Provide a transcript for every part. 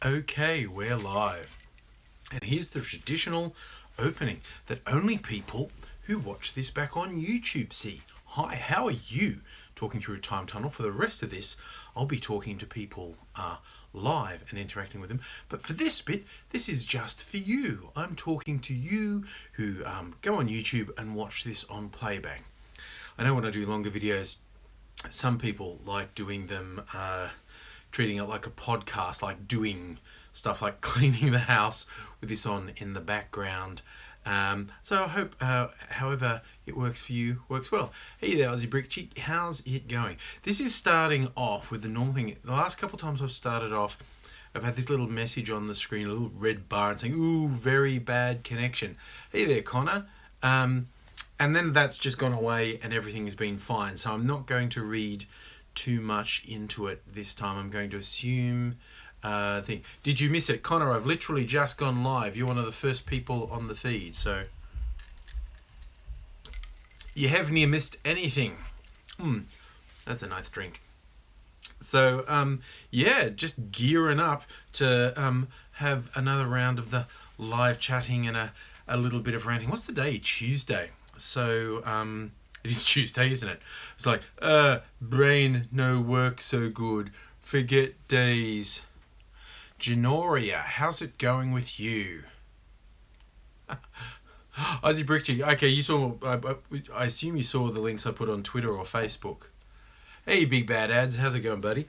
Okay, we're live. And here's the traditional opening that only people who watch this back on YouTube see. Hi, how are you? Talking through a time tunnel. For the rest of this, I'll be talking to people live and interacting with them. But for this bit, this is just for you. I'm talking to you who go on YouTube and watch this on playback. I know when I do longer videos, some people like doing them treating it like a podcast, like doing stuff like cleaning the house with this on in the background. So I hope, however it works for you, works well. Hey there, Aussie Brick Cheek. How's it going? This is starting off with the normal thing. The last couple of times I've started off, I've had this little message on the screen, a little red bar, and saying, "Ooh, very bad connection." Hey there, Connor. And then that's just gone away and everything has been fine. So I'm not going to read too much into it this time. I'm going to assume did you miss it? Connor, I've literally just gone live. You're one of the first people on the feed, so you haven't missed anything. That's a nice drink. So yeah, just gearing up to have another round of the live chatting and a little bit of ranting. What's the day? Tuesday. So it is Tuesday, isn't it? It's like, brain no work so good. Forget days. Janoria, how's it going with you? Aussie Brickchick, okay, you saw, I assume you saw the links I put on Twitter or Facebook. Hey, big bad ads, how's it going, buddy?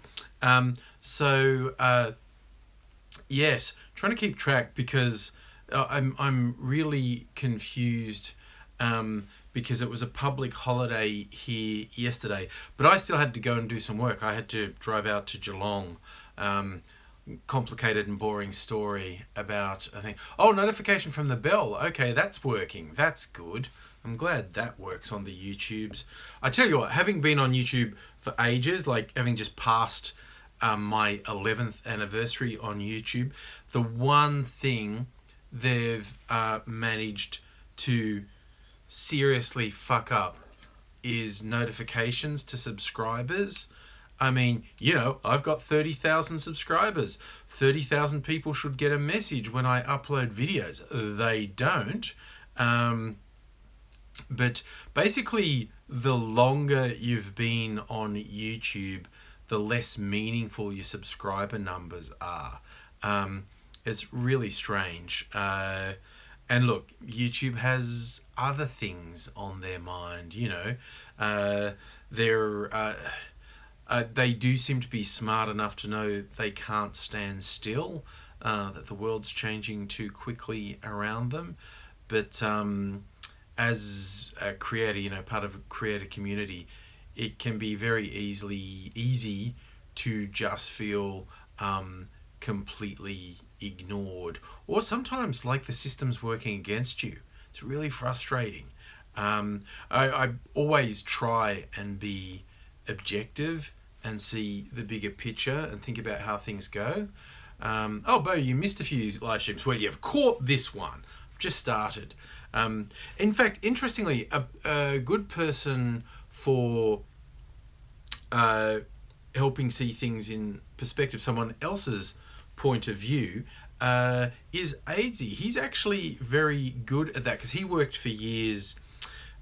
Yes, trying to keep track because I'm really confused because it was a public holiday here yesterday, but I still had to go and do some work. I had to drive out to Geelong. Complicated and boring story about, I think, notification from the bell. Okay, that's working. That's good. I'm glad that works on the YouTubes. I tell you what, having been on YouTube for ages, like having just passed my 11th anniversary on YouTube, the one thing they've managed to seriously fuck up is notifications to subscribers. I mean, I've got 30,000 subscribers. 30,000 people should get a message when I upload videos. They don't. But basically, the longer you've been on YouTube, the less meaningful your subscriber numbers are. It's really strange. And look, YouTube has other things on their mind, they do seem to be smart enough to know they can't stand still, that the world's changing too quickly around them. But as a creator, part of a creator community, it can be very easy to just feel completely ignored, or sometimes like the system's working against you. It's really frustrating. I always try and be objective and see the bigger picture and think about how things go. Bo, you missed a few live streams. Well, you've caught this one. I've just started. In fact, interestingly, a good person for helping see things in perspective, someone else's point of view, is Aidsy. He's actually very good at that because he worked for years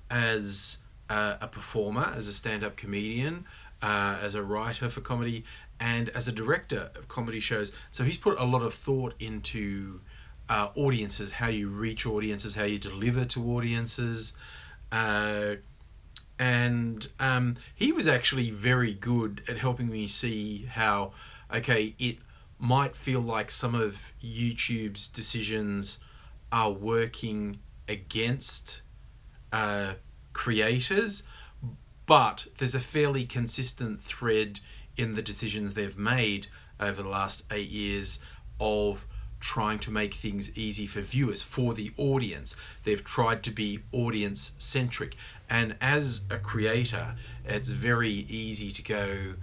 as a performer, as a stand-up comedian, as a writer for comedy, and as a director of comedy shows. So he's put a lot of thought into audiences, how you reach audiences, how you deliver to audiences. And he was actually very good at helping me see how, okay, it might feel like some of YouTube's decisions are working against creators, but there's a fairly consistent thread in the decisions they've made over the last 8 years of trying to make things easy for viewers, for the audience. They've tried to be audience centric, and as a creator, it's very easy to go,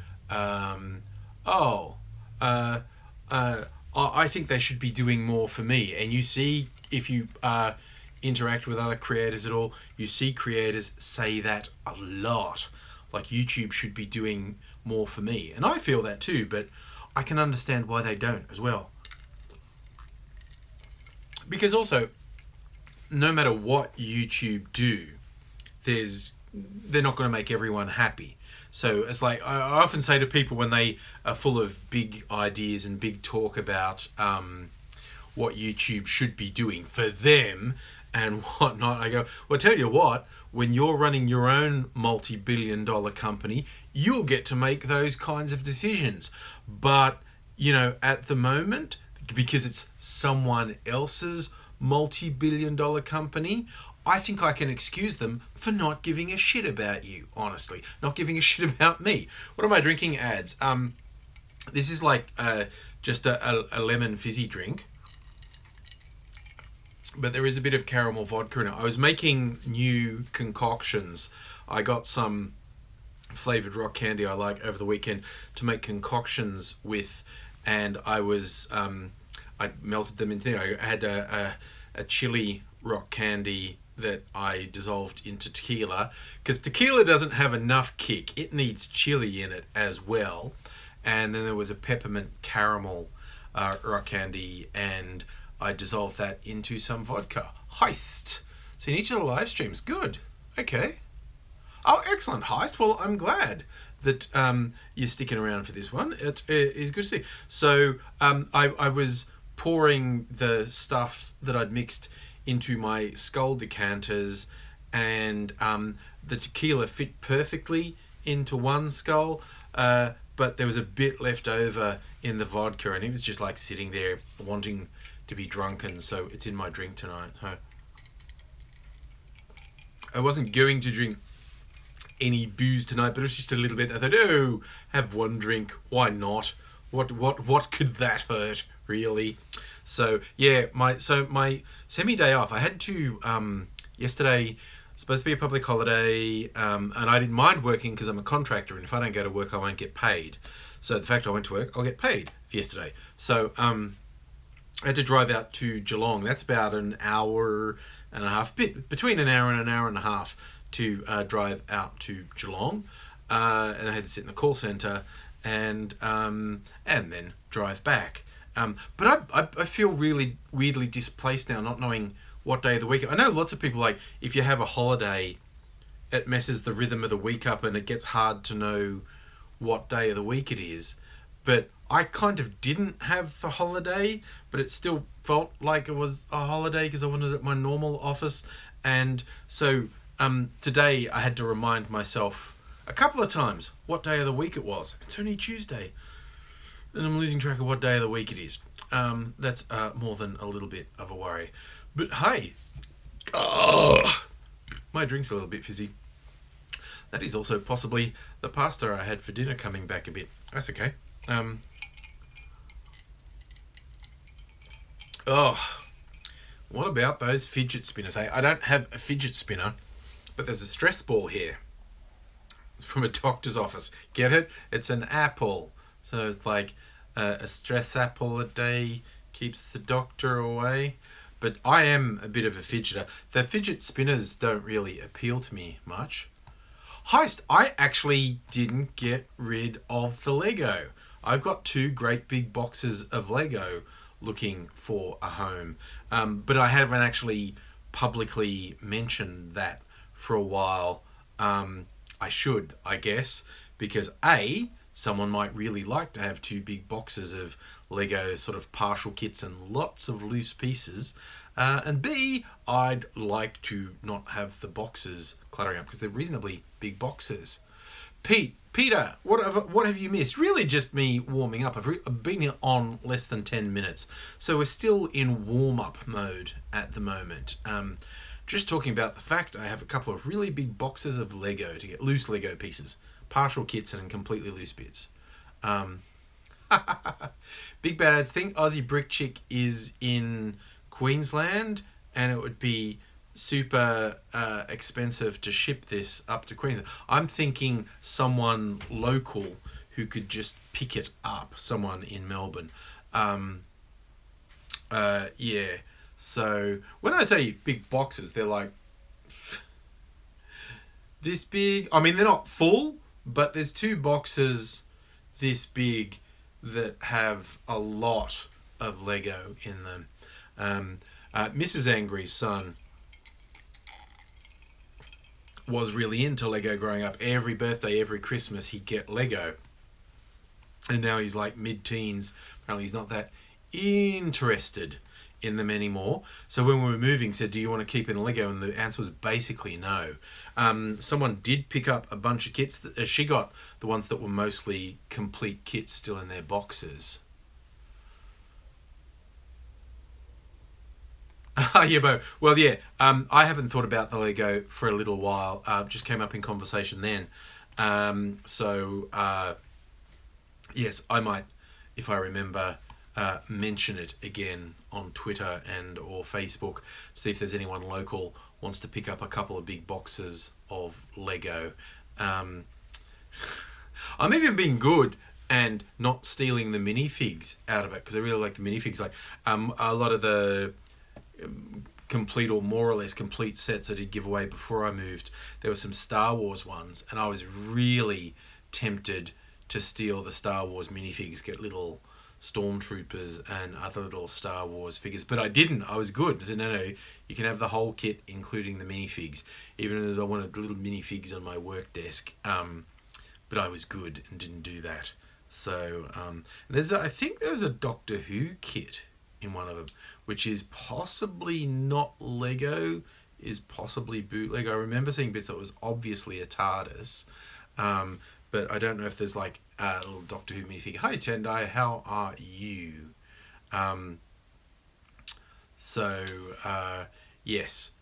I think they should be doing more for me. And you see, if you interact with other creators at all, you see creators say that a lot. Like, YouTube should be doing more for me. And I feel that too, but I can understand why they don't as well. Because also, no matter what YouTube do, they're not going to make everyone happy. So it's like I often say to people when they are full of big ideas and big talk about what YouTube should be doing for them and whatnot, I go, well, tell you what, when you're running your own multi-billion-dollar company, you'll get to make those kinds of decisions. But, you know, at the moment, because it's someone else's multi-billion-dollar company, I think I can excuse them for not giving a shit about you, honestly. Not giving a shit about me. What am I drinking? Ads. This is like just a lemon fizzy drink. But there is a bit of caramel vodka in it. I was making new concoctions. I got some flavoured rock candy I like over the weekend to make concoctions with. And I was... I melted them in thing. I had a chili rock candy that I dissolved into tequila, because tequila doesn't have enough kick. It needs chili in it as well. And then there was a peppermint caramel rock candy, and I dissolved that into some vodka. Heist. So in each of the live streams. Good. Okay. Oh, excellent, Heist. Well, I'm glad that you're sticking around for this one. It is good to see. So I was pouring the stuff that I'd mixed into my skull decanters, and the tequila fit perfectly into one skull, but there was a bit left over in the vodka, and it was just like sitting there wanting to be drunken, so it's in my drink tonight. So I wasn't going to drink any booze tonight, but it was just a little bit. I thought, oh, have one drink, why not? What could that hurt, really? So yeah, my semi-day off, I had to yesterday, supposed to be a public holiday, and I didn't mind working because I'm a contractor, and if I don't go to work I won't get paid. So the fact I went to work, I'll get paid for yesterday. So I had to drive out to Geelong. That's about an hour and a half, between an hour and a half to drive out to Geelong, and I had to sit in the call centre and then drive back. But I feel really weirdly displaced now, not knowing what day of the week. I know lots of people, like, if you have a holiday, it messes the rhythm of the week up and it gets hard to know what day of the week it is. But I kind of didn't have the holiday, but it still felt like it was a holiday because I wasn't at my normal office. And so today I had to remind myself a couple of times what day of the week it was. It's only Tuesday. And I'm losing track of what day of the week it is. That's more than a little bit of a worry. But hey, my drink's a little bit fizzy. That is also possibly the pasta I had for dinner coming back a bit. That's okay. What about those fidget spinners? I don't have a fidget spinner, but there's a stress ball here. It's from a doctor's office. Get it? It's an apple. So it's like a stress apple a day keeps the doctor away. But I am a bit of a fidgeter. The fidget spinners don't really appeal to me much. Heist, I actually didn't get rid of the Lego. I've got 2 great big boxes of Lego looking for a home. But I haven't actually publicly mentioned that for a while. I should, I guess, because A, someone might really like to have 2 big boxes of Lego sort of partial kits and lots of loose pieces. And B, I'd like to not have the boxes cluttering up because they're reasonably big boxes. Peter, what have you missed? Really just me warming up. I've been here on less than 10 minutes. So we're still in warm-up mode at the moment. Just talking about the fact I have a couple of really big boxes of Lego to get, loose Lego pieces, partial kits and completely loose bits. Big Bad Ads think Aussie Brick Chick is in Queensland and it would be super expensive to ship this up to Queensland. I'm thinking someone local who could just pick it up, someone in Melbourne. Yeah. So when I say big boxes, they're like this big. I mean, they're not full, but there's 2 boxes this big that have a lot of Lego in them. Mrs. Angry's son was really into Lego growing up. Every birthday, every Christmas, he'd get Lego. And now he's like mid-teens. Apparently he's not that interested in them anymore. So when we were moving, said, do you want to keep it in Lego? And the answer was basically no. Someone did pick up a bunch of kits. She got the ones that were mostly complete kits still in their boxes. Yeah, Bo. Well, yeah. I haven't thought about the Lego for a little while. Just came up in conversation then. Yes, I might, if I remember, mention it again on Twitter and or Facebook to see if there's anyone local wants to pick up a couple of big boxes of Lego. I'm even being good and not stealing the minifigs out of it, because I really like the minifigs. Like a lot of the complete or more or less complete sets I did give away before I moved, there were some Star Wars ones, and I was really tempted to steal the Star Wars minifigs, get little stormtroopers and other little Star Wars figures, but I didn't. I was good. I said, no, you can have the whole kit, including the minifigs, even though I wanted little minifigs on my work desk. But I was good and didn't do that. So I think there was a Doctor Who kit in one of them, which is possibly not Lego, is possibly bootleg. I remember seeing bits that was obviously a TARDIS, but I don't know if there's like a little Doctor Who minifig. Hi Tendai, how are you? Yes,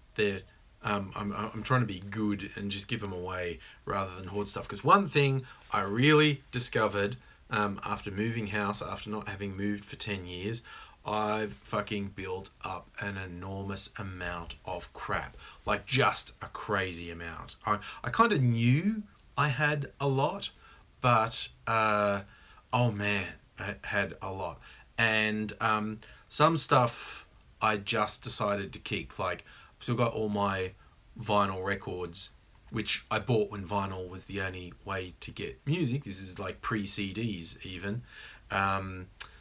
I'm trying to be good and just give them away rather than hoard stuff. Because one thing I really discovered after moving house, after not having moved for 10 years, I've fucking built up an enormous amount of crap. Like just a crazy amount. I kind of knew I had a lot, but oh man, I had a lot. And some stuff I just decided to keep. Like I've still got all my vinyl records, which I bought when vinyl was the only way to get music. This is like pre-CDs even.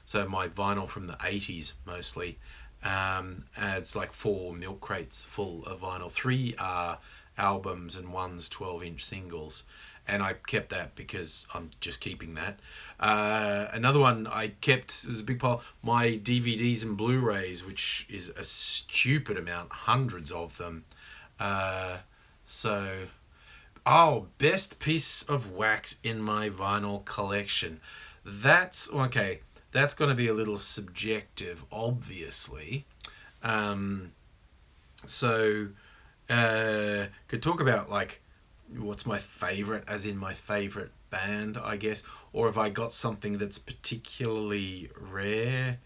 So my vinyl from the 80s mostly. And it's like 4 milk crates full of vinyl. 3 are albums and 1's 12-inch singles. And I kept that because I'm just keeping that. Another one I kept was a big pile. My DVDs and Blu-rays, which is a stupid amount, hundreds of them. Best piece of wax in my vinyl collection. That's okay. That's going to be a little subjective, obviously. Could talk about like what's my favorite, as in my favorite band, I guess, or if I got something that's particularly rare.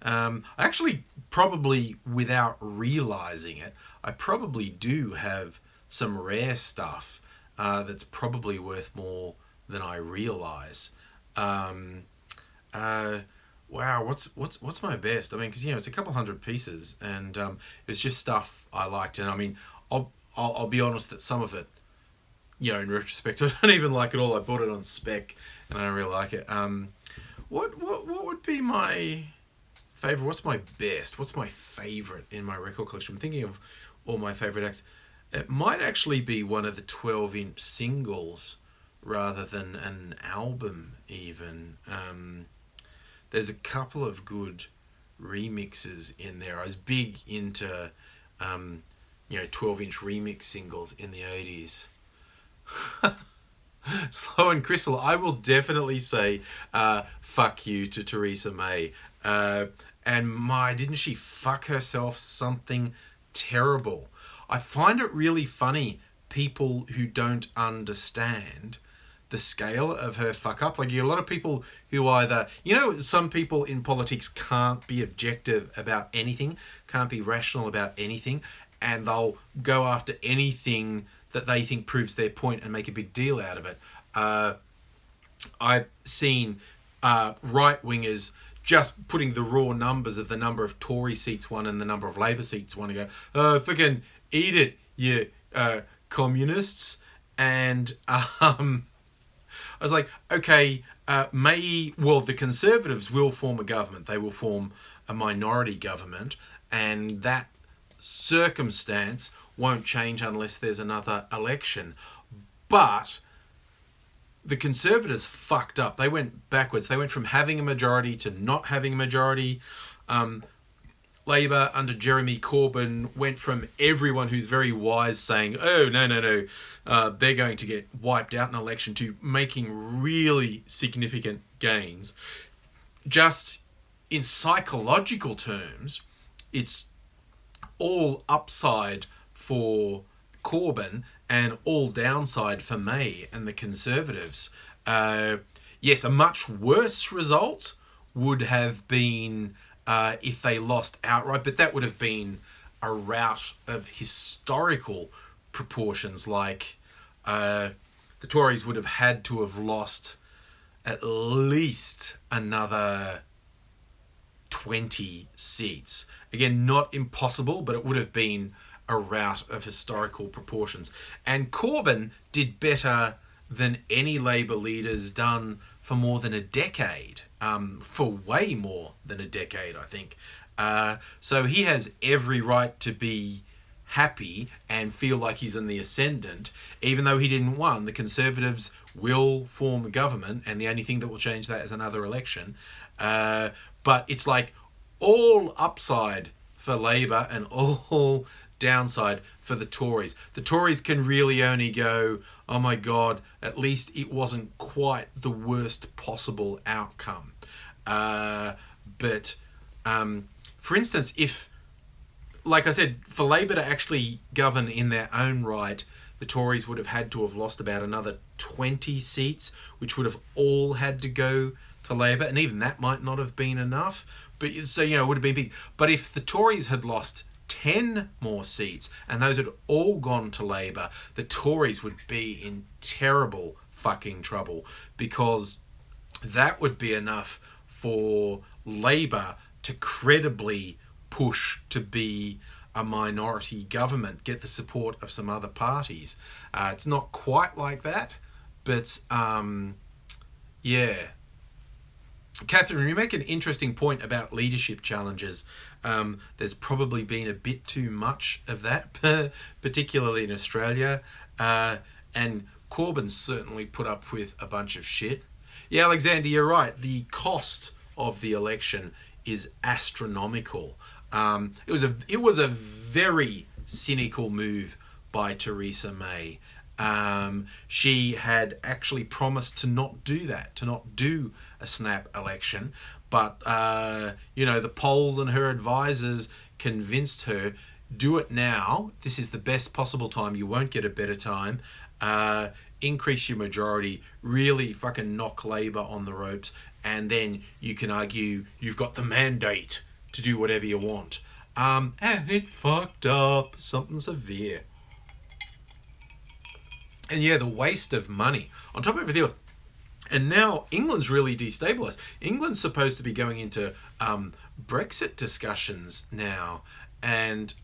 I actually probably, without realizing it, I probably do have some rare stuff that's probably worth more than I realize. Wow, what's my best? I mean, because it's a couple hundred pieces, and it's just stuff I liked. And I mean, I'll be honest that some of it, in retrospect, I don't even like it all. I bought it on spec, and I don't really like it. What would be my favorite? What's my best? What's my favorite in my record collection? I'm thinking of all my favorite acts. It might actually be one of the 12-inch singles rather than an album even. There's a couple of good remixes in there. I was big into 12-inch remix singles in the 80s. Slow and Crystal, I will definitely say fuck you to Theresa May. And didn't she fuck herself something terrible? I find it really funny, people who don't understand the scale of her fuck up. Like, a lot of people who either, some people in politics can't be objective about anything, can't be rational about anything, and they'll go after anything that they think proves their point and make a big deal out of it. I've seen right-wingers just putting the raw numbers of the number of Tory seats won and the number of Labour seats won and go, fucking eat it, you communists. And I was like, okay, the Conservatives will form a government. They will form a minority government, and that circumstance won't change unless there's another election. But the Conservatives fucked up. They went backwards. They went from having a majority to not having a majority. Labor under Jeremy Corbyn went from everyone who's very wise saying, oh, no, they're going to get wiped out in an election, to making really significant gains. Just in psychological terms, it's all upside for Corbyn and all downside for May and the Conservatives. Yes, a much worse result would have been if they lost outright, but that would have been a rout of historical proportions. Like the Tories would have had to have lost at least another 20 seats. Again, not impossible, but it would have been a rout of historical proportions. And Corbyn did better than any Labour leader's done for more than a decade, for way more than a decade, I think. So he has every right to be happy and feel like he's in the ascendant, even though he didn't win. The Conservatives will form a government, and the only thing that will change that is another election. But it's like all upside for Labour and all downside for the Tories. The Tories can really only go, oh my God, at least it wasn't quite the worst possible outcome. But for instance, if, like I said, for Labour to actually govern in their own right, the Tories would have had to have lost about another 20 seats, which would have all had to go to Labour, and even that might not have been enough. But so, it would have been big. But if the Tories had lost 10 more seats and those had all gone to Labour, the Tories would be in terrible fucking trouble, because that would be enough for Labour to credibly push to be a minority government, get the support of some other parties. It's not quite like that, but yeah. Catherine, you make an interesting point about leadership challenges. There's probably been a bit too much of that, particularly in Australia. And Corbyn's certainly put up with a bunch of shit. Yeah, Alexander, you're right. The cost of the election is astronomical. It was a very cynical move by Theresa May. She had actually promised to not do that, to not do a snap election, but the polls and her advisors convinced her, do it now. This is the best possible time. You won't get a better time. Increase your majority, really fucking knock Labor on the ropes, and then you can argue you've got the mandate to do whatever you want. And it fucked up something severe. And yeah, the waste of money on top of everything else. And now England's really destabilised. England's supposed to be going into Brexit discussions now, and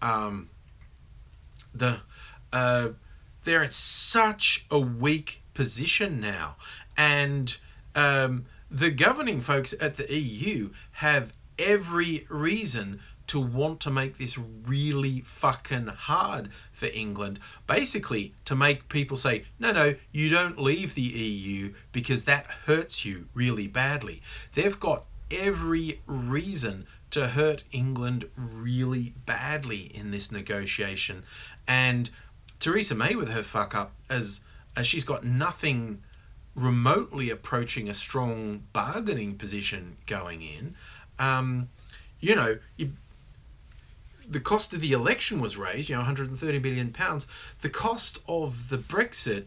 they're in such a weak position now. And the governing folks at the EU have every reason to want to make this really fucking hard for England. Basically, to make people say, no, you don't leave the EU because that hurts you really badly. They've got every reason to hurt England really badly in this negotiation. And Theresa May, with her fuck up, as she's got nothing remotely approaching a strong bargaining position going in, the cost of the election was raised, 130 billion pounds. The cost of the Brexit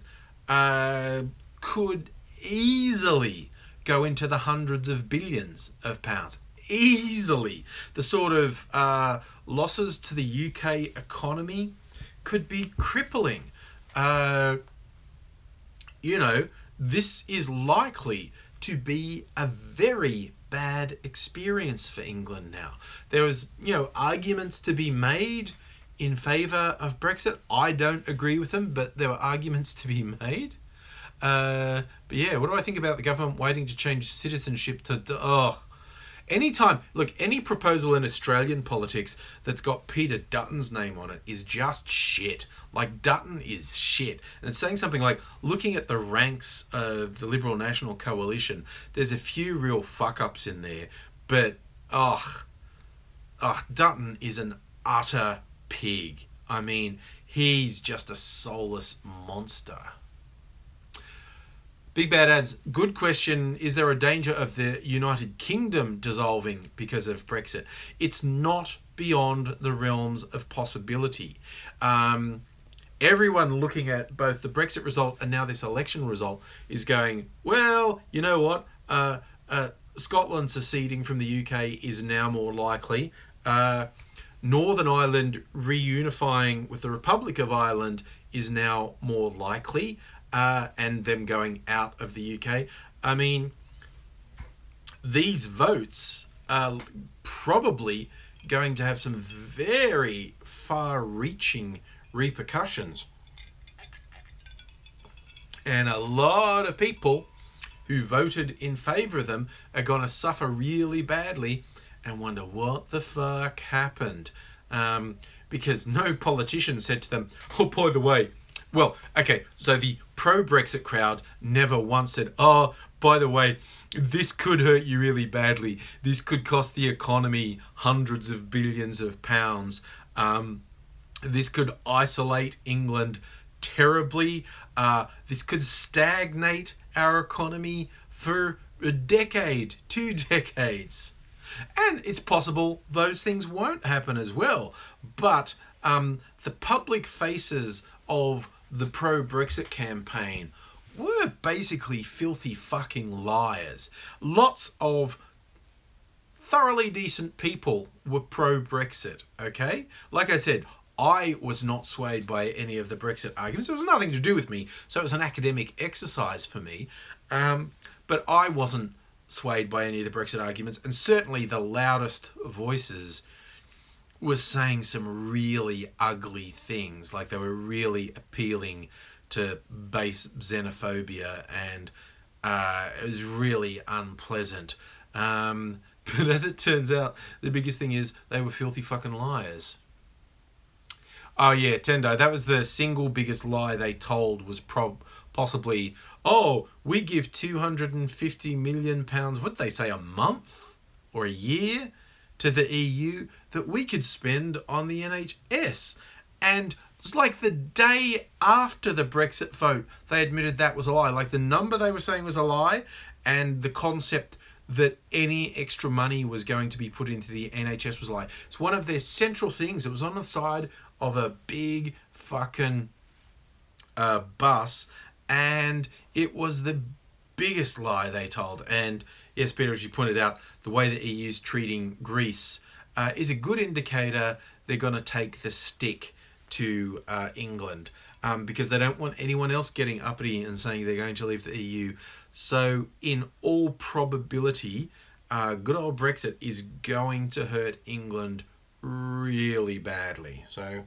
could easily go into the hundreds of billions of pounds. Easily. The sort of losses to the UK economy could be crippling. This is likely to be a very bad experience for England now. There was, arguments to be made in favour of Brexit. I don't agree with them, but there were arguments to be made. But yeah, what do I think about the government waiting to change citizenship to... Anytime, look, any proposal in Australian politics that's got Peter Dutton's name on it is just shit. Like, Dutton is shit. And it's saying something like, looking at the ranks of the Liberal National Coalition, there's a few real fuck-ups in there. But, Dutton is an utter pig. I mean, he's just a soulless monster. Big Bad Ads, good question. Is there a danger of the United Kingdom dissolving because of Brexit? It's not beyond the realms of possibility. Everyone looking at both the Brexit result and now this election result is going, well, you know what? Scotland seceding from the UK is now more likely. Northern Ireland reunifying with the Republic of Ireland is now more likely. And them going out of the UK. I mean, these votes are probably going to have some very far-reaching repercussions. And a lot of people who voted in favour of them are going to suffer really badly and wonder what the fuck happened. Because no politician said to them, oh, by the way, well, okay, so the pro-Brexit crowd never once said, oh, by the way, this could hurt you really badly. This could cost the economy hundreds of billions of pounds. This could isolate England terribly. This could stagnate our economy for a decade, 2 decades. And it's possible those things won't happen as well. But the public faces of the pro-Brexit campaign were basically filthy fucking liars. Lots of thoroughly decent people were pro-Brexit, okay? Like I said, I was not swayed by any of the Brexit arguments. It was nothing to do with me, so it was an academic exercise for me. But I wasn't swayed by any of the Brexit arguments, and certainly the loudest voices was saying some really ugly things. Like, they were really appealing to base xenophobia, and it was really unpleasant. But as it turns out, the biggest thing is they were filthy fucking liars. Oh yeah, Tendo, that was the single biggest lie they told, was possibly, oh, we give £250 million, what'd they say, a month or a year to the EU that we could spend on the NHS. And it's like the day after the Brexit vote, they admitted that was a lie. Like, the number they were saying was a lie, and the concept that any extra money was going to be put into the NHS was a lie. It's one of their central things. It was on the side of a big fucking bus, and it was the biggest lie they told. And yes, Peter, as you pointed out, the way the EU's treating Greece is a good indicator they're going to take the stick to England, because they don't want anyone else getting uppity and saying they're going to leave the EU. So in all probability, good old Brexit is going to hurt England really badly. So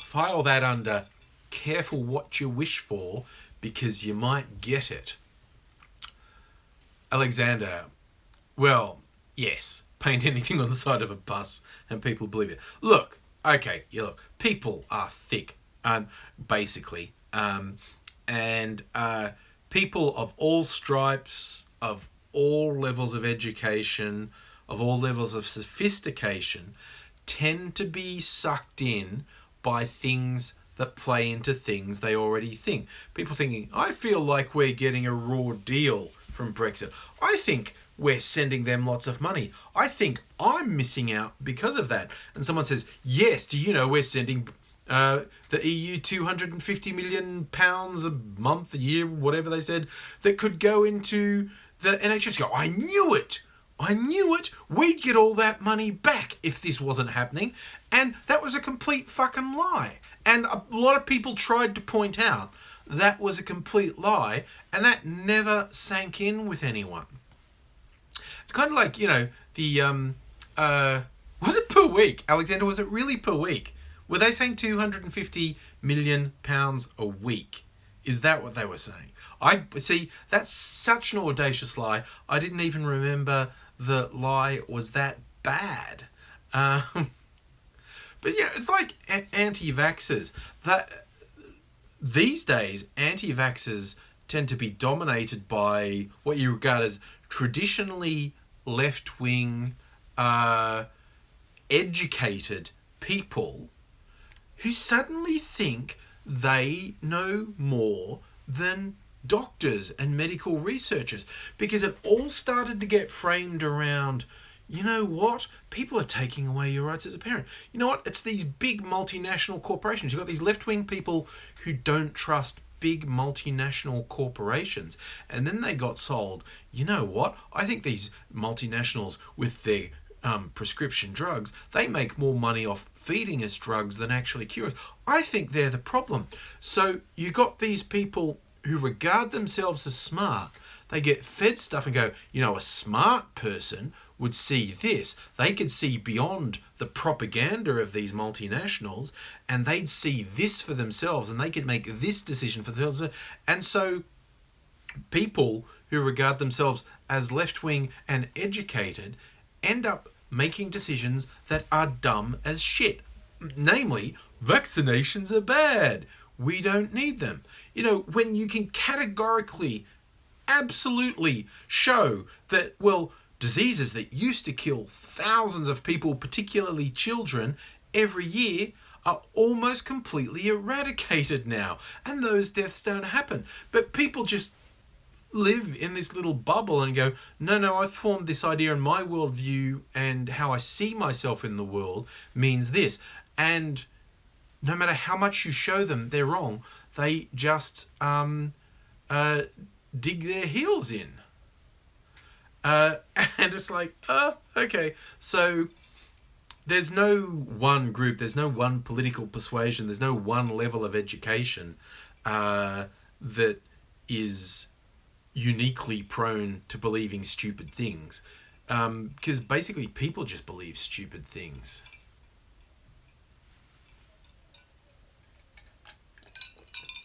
file that under careful what you wish for, because you might get it. Alexander, well, yes, paint anything on the side of a bus and people believe it. Look, okay, yeah, look, people are thick, basically, and people of all stripes, of all levels of education, of all levels of sophistication, tend to be sucked in by things that play into things they already think. People thinking, I feel like we're getting a raw deal from Brexit. I think we're sending them lots of money. I think I'm missing out because of that. And someone says, yes, do you know we're sending the EU £250 million a month, a year, whatever they said, that could go into the NHS. Go, I knew it. I knew it. We'd get all that money back if this wasn't happening. And that was a complete fucking lie. And a lot of people tried to point out that was a complete lie, and that never sank in with anyone. It's kind of like, you know, the, was it per week? Alexander, was it really per week? Were they saying £250 million a week Is that what they were saying? I see, that's such an audacious lie. I didn't even remember the lie was that bad. But yeah, it's like anti-vaxxers. That these days, anti-vaxxers tend to be dominated by what you regard as traditionally left-wing, educated people who suddenly think they know more than doctors and medical researchers, because it all started to get framed around, you know what? People are taking away your rights as a parent. You know what? It's these big multinational corporations. You've got these left-wing people who don't trust big multinational corporations. And then they got sold, you know what? I think these multinationals with their prescription drugs, they make more money off feeding us drugs than actually cure us. I think they're the problem. So you got these people who regard themselves as smart. They get fed stuff and go, you know, a smart person would see this. They could see beyond the propaganda of these multinationals, and they'd see this for themselves, and they could make this decision for themselves. And so people who regard themselves as left-wing and educated end up making decisions that are dumb as shit. Namely, vaccinations are bad. We don't need them. You know, when you can categorically, absolutely show that, well, diseases that used to kill thousands of people, particularly children, every year are almost completely eradicated now. And those deaths don't happen. But people just live in this little bubble and go, no, I've formed this idea, and my worldview and how I see myself in the world means this. And no matter how much you show them they're wrong, they just dig their heels in. And it's like, okay. So there's no one group, there's no one political persuasion, there's no one level of education that is uniquely prone to believing stupid things. Because basically people just believe stupid things.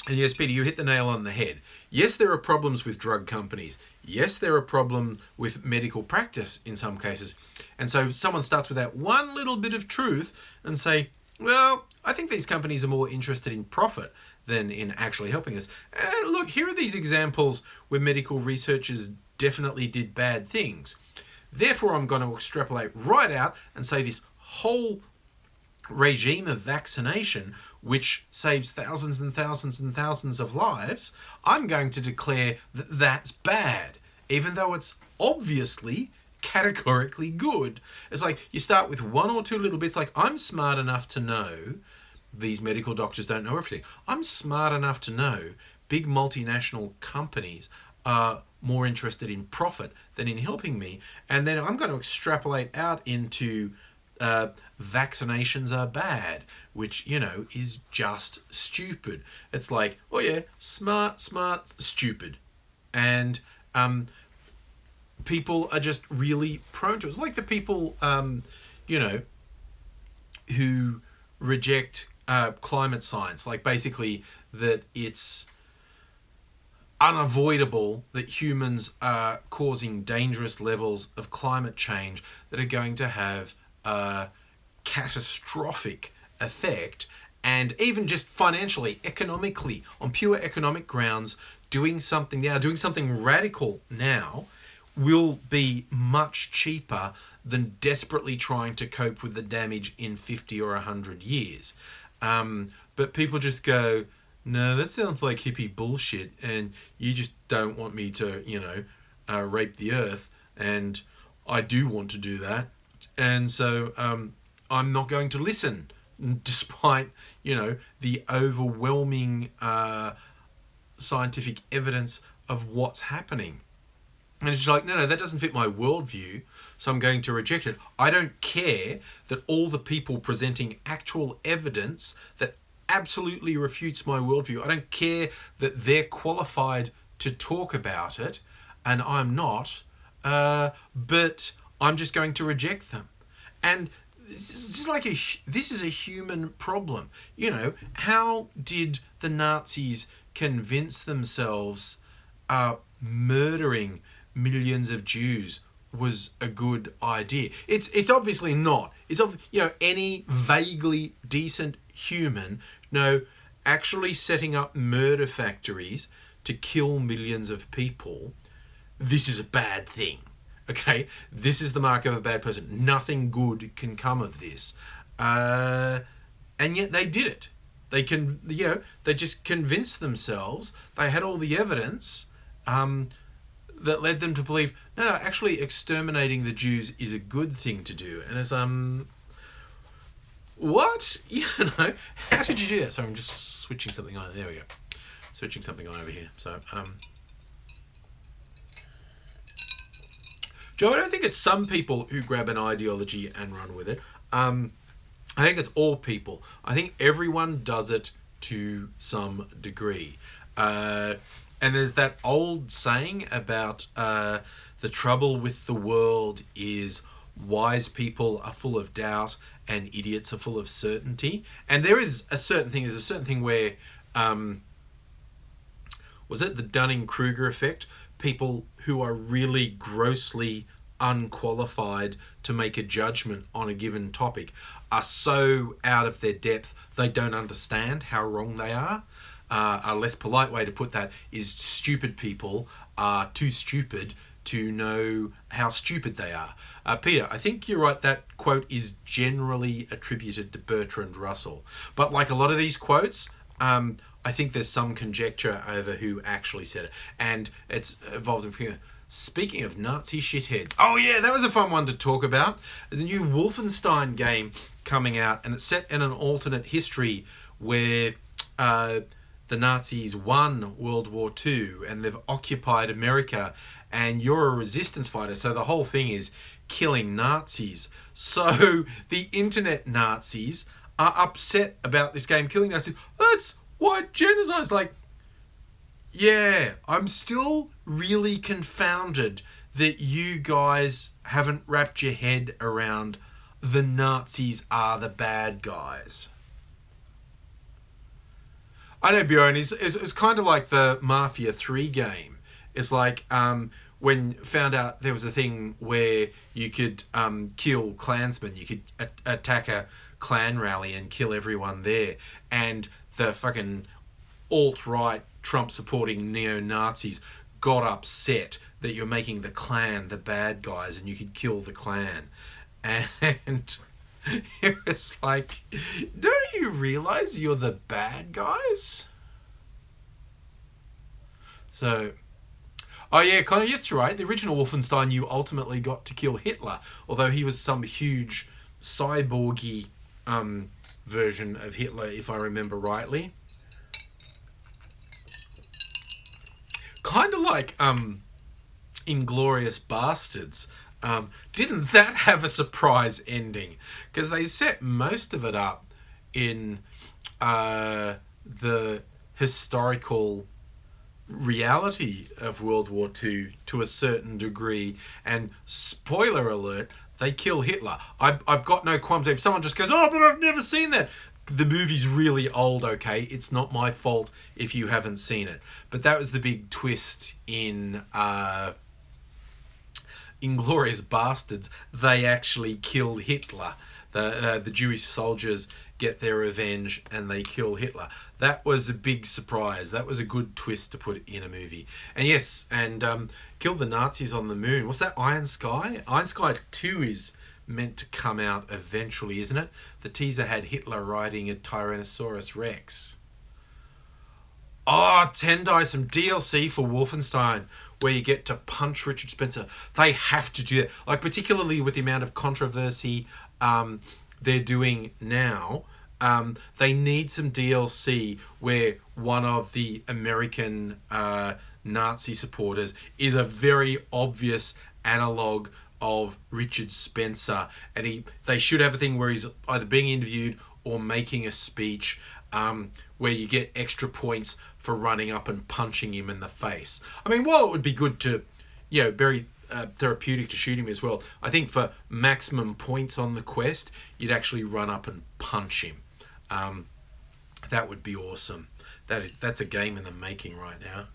And yes, Peter, you hit the nail on the head. Yes, there are problems with drug companies. Yes, there are problems with medical practice in some cases. And so someone starts with that one little bit of truth and say, well, I think these companies are more interested in profit than in actually helping us. And look, here are these examples where medical researchers definitely did bad things. Therefore, I'm going to extrapolate right out and say this whole regime of vaccination, which saves thousands and thousands and thousands of lives, I'm going to declare that that's bad, even though it's obviously categorically good. It's like you start with one or two little bits, like I'm smart enough to know these medical doctors don't know everything. I'm smart enough to know big multinational companies are more interested in profit than in helping me. And then I'm going to extrapolate out into vaccinations are bad, which, you know, is just stupid. It's like, oh yeah, smart, stupid. And people are just really prone to it. It's like the people, you know, who reject climate science, like basically that it's unavoidable that humans are causing dangerous levels of climate change that are going to have a catastrophic effect, and even just financially, economically, on pure economic grounds, doing something radical now will be much cheaper than desperately trying to cope with the damage in 50 or 100 years. But people just go, no, that sounds like hippie bullshit, and you just don't want me to, you know, rape the earth, and I do want to do that, and so I'm not going to listen, despite, you know, the overwhelming scientific evidence of what's happening. And it's just like, no, that doesn't fit my worldview, so I'm going to reject it. I don't care that all the people presenting actual evidence that absolutely refutes my worldview, I don't care that they're qualified to talk about it, and I'm not, but I'm just going to reject them. And this is a human problem. You know, how did the Nazis convince themselves murdering millions of Jews was a good idea. It's obviously not. Any vaguely decent human, actually setting up murder factories to kill millions of people, this is a bad thing. Okay? This is the mark of a bad person. Nothing good can come of this. And yet they did it. They just convinced themselves. They had all the evidence that led them to believe, no, actually exterminating the Jews is a good thing to do. And it's, what? How did you do that? So I'm just switching something on. There we go. Switching something on over here. So, Joe, I don't think it's some people who grab an ideology and run with it. I think it's all people. I think everyone does it to some degree. And there's that old saying about the trouble with the world is wise people are full of doubt and idiots are full of certainty. And there's a certain thing where, was it the Dunning-Kruger effect? People who are really grossly unqualified to make a judgment on a given topic are so out of their depth they don't understand how wrong they are. A less polite way to put that is stupid people are too stupid to know how stupid they are. Peter, I think you're right. That quote is generally attributed to Bertrand Russell. But like a lot of these quotes, I think there's some conjecture over who actually said it. And it's evolved in... Speaking of Nazi shitheads. Oh yeah, that was a fun one to talk about. There's a new Wolfenstein game coming out, and it's set in an alternate history where... the Nazis won World War II and they've occupied America and you're a resistance fighter. So the whole thing is killing Nazis. So the internet Nazis are upset about this game killing Nazis. That's white genocide. It's like, yeah, I'm still really confounded that you guys haven't wrapped your head around the Nazis are the bad guys. I know, Bjorn, it's kind of like the Mafia 3 game. It's like when found out there was a thing where you could kill Klansmen. You could attack a Klan rally and kill everyone there. And the fucking alt-right, Trump-supporting neo-Nazis got upset that you're making the Klan the bad guys and you could kill the Klan. And... it was like, don't you realize you're the bad guys? So, oh yeah, Connor, that's right. The original Wolfenstein, you ultimately got to kill Hitler, although he was some huge cyborgy version of Hitler, if I remember rightly. Kind of like Inglourious Bastards. Didn't that have a surprise ending? Because they set most of it up in the historical reality of World War II to a certain degree. And spoiler alert, they kill Hitler. I've got no qualms. If someone just goes, oh, but I've never seen that. The movie's really old, okay? It's not my fault if you haven't seen it. But that was the big twist in... Inglourious Bastards. They actually kill Hitler. The Jewish soldiers get their revenge and they kill Hitler. That was a big surprise. That was a good twist to put in a movie. And yes, and kill the Nazis on the moon. What's that, Iron Sky? Iron Sky 2 is meant to come out eventually, isn't it? The teaser had Hitler riding a Tyrannosaurus Rex. Oh, Tendai, some DLC for Wolfenstein where you get to punch Richard Spencer. They have to do that. Like, particularly with the amount of controversy they're doing now, they need some DLC where one of the American Nazi supporters is a very obvious analogue of Richard Spencer. And they should have a thing where he's either being interviewed or making a speech where you get extra points for running up and punching him in the face. I mean, while it would be good to, very therapeutic to shoot him as well, I think for maximum points on the quest, you'd actually run up and punch him. That would be awesome. That's a game in the making right now.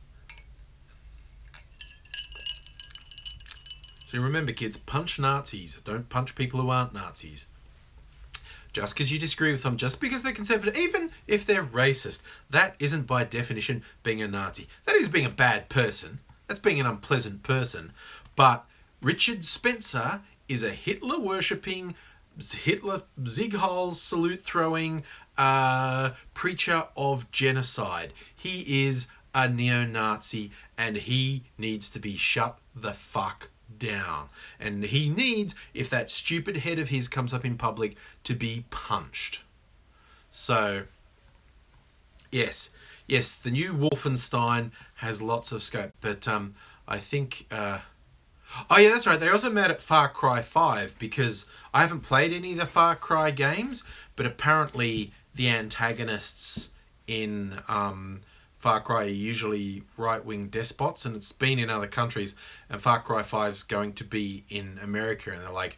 So remember, kids, punch Nazis. Don't punch people who aren't Nazis. Just because you disagree with them, just because they're conservative, even if they're racist, that isn't by definition being a Nazi. That is being a bad person. That's being an unpleasant person. But Richard Spencer is a Hitler-worshipping, Hitler Zieg-Heil salute-throwing preacher of genocide. He is a neo-Nazi, and he needs to be shut the fuck down. And he needs, if that stupid head of his comes up in public, to be punched. So, yes, the new Wolfenstein has lots of scope, but I think... oh yeah, that's right. They're also mad at Far Cry 5 because I haven't played any of the Far Cry games, but apparently the antagonists in Far Cry are usually right-wing despots, and it's been in other countries, and Far Cry 5's going to be in America, and they're like,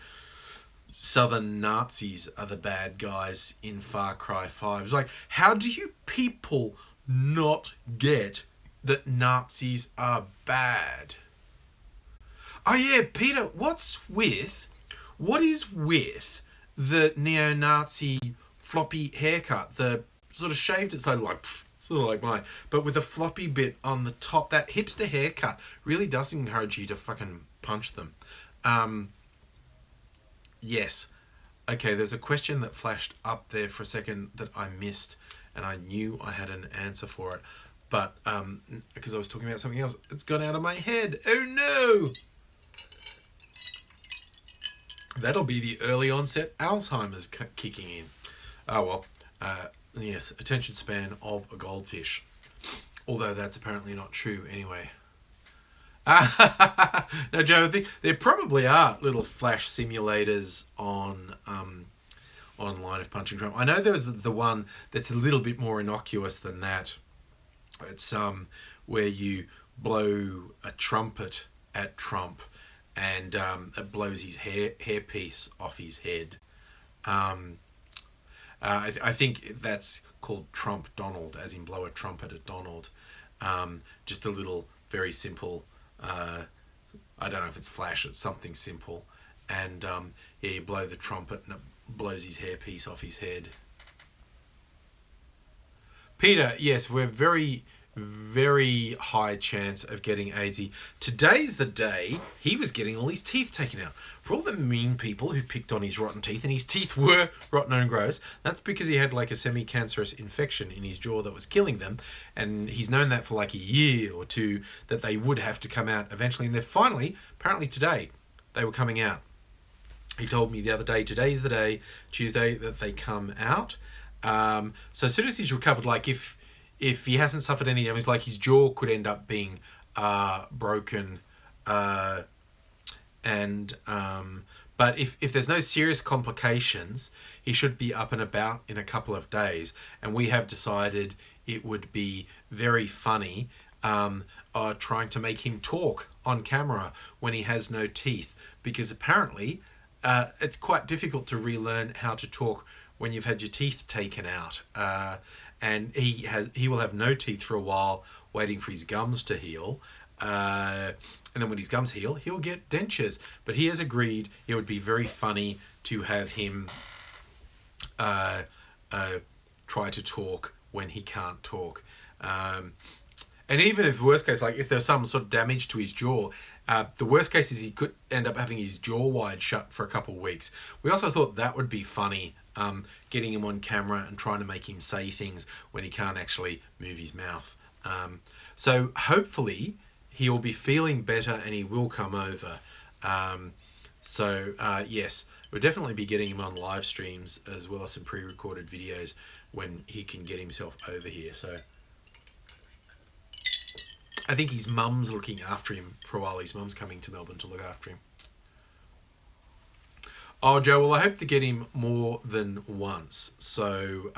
Southern Nazis are the bad guys in Far Cry 5. It's like, how do you people not get that Nazis are bad? Oh yeah, Peter, what is with the neo-Nazi floppy haircut? The sort of shaved it sort of like mine, but with a floppy bit on the top. That hipster haircut really does encourage you to fucking punch them. Yes. Okay, there's a question that flashed up there for a second that I missed, and I knew I had an answer for it, but because I was talking about something else, it's gone out of my head. Oh no! That'll be the early onset Alzheimer's kicking in. Oh well, yes, attention span of a goldfish. Although that's apparently not true anyway. No, Joe, I think there probably are little flash simulators on online of punching Trump. I know there was the one that's a little bit more innocuous than that. It's where you blow a trumpet at Trump, and it blows his hairpiece off his head. I think that's called Trump Donald, as in blow a trumpet at Donald. Just a little, very simple. I don't know if it's flash. It's something simple, and yeah, you blow the trumpet and it blows his hairpiece off his head. Peter, yes, we're very, very high chance of getting AIDS. Today's the day he was getting all his teeth taken out. For all the mean people who picked on his rotten teeth, and his teeth were rotten and gross, that's because he had like a semi-cancerous infection in his jaw that was killing them, and he's known that for like a year or two, that they would have to come out eventually, and they're finally, apparently today, they were coming out. He told me the other day, today's the day, Tuesday, that they come out. So as soon as he's recovered, like if he hasn't suffered any damage, like his jaw could end up being broken, but if there's no serious complications, he should be up and about in a couple of days. And we have decided it would be very funny trying to make him talk on camera when he has no teeth, because apparently it's quite difficult to relearn how to talk when you've had your teeth taken out. And he will have no teeth for a while, waiting for his gums to heal. And then when his gums heal, he'll get dentures. But he has agreed it would be very funny to have him try to talk when he can't talk. And even if worst case, like if there's some sort of damage to his jaw, the worst case is he could end up having his jaw wide shut for a couple of weeks. We also thought that would be funny, getting him on camera and trying to make him say things when he can't actually move his mouth. So hopefully he will be feeling better and he will come over. Yes, we'll definitely be getting him on live streams as well as some pre-recorded videos when he can get himself over here. So I think his mum's looking after him for a while. His mum's coming to Melbourne to look after him. Oh, Joe, well, I hope to get him more than once. So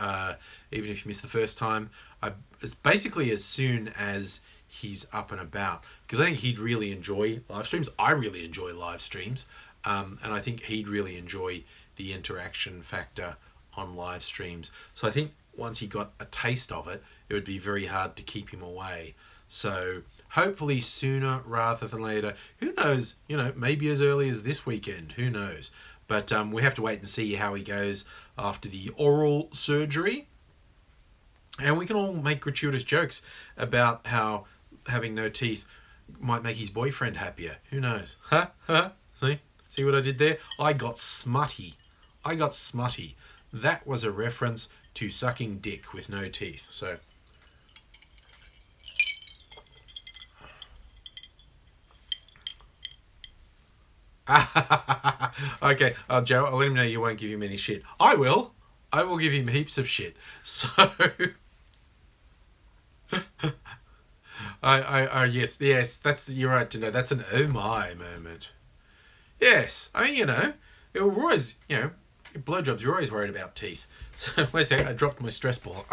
even if you missed the first time, it's basically as soon as he's up and about. Because I think he'd really enjoy live streams. I really enjoy live streams. And I think he'd really enjoy the interaction factor on live streams. So I think once he got a taste of it, it would be very hard to keep him away. So hopefully sooner rather than later. Who knows? Maybe as early as this weekend. Who knows? But we have to wait and see how he goes after the oral surgery. And we can all make gratuitous jokes about how having no teeth might make his boyfriend happier. Who knows? Huh? See what I did there? I got smutty. That was a reference to sucking dick with no teeth. So okay, Joe, I'll let him know you won't give him any shit. I will give him heaps of shit. So yes, you're right to know. That's an oh my moment. Yes, I mean, we're always, blowjobs, you're always worried about teeth. So wait a second, I dropped my stress ball.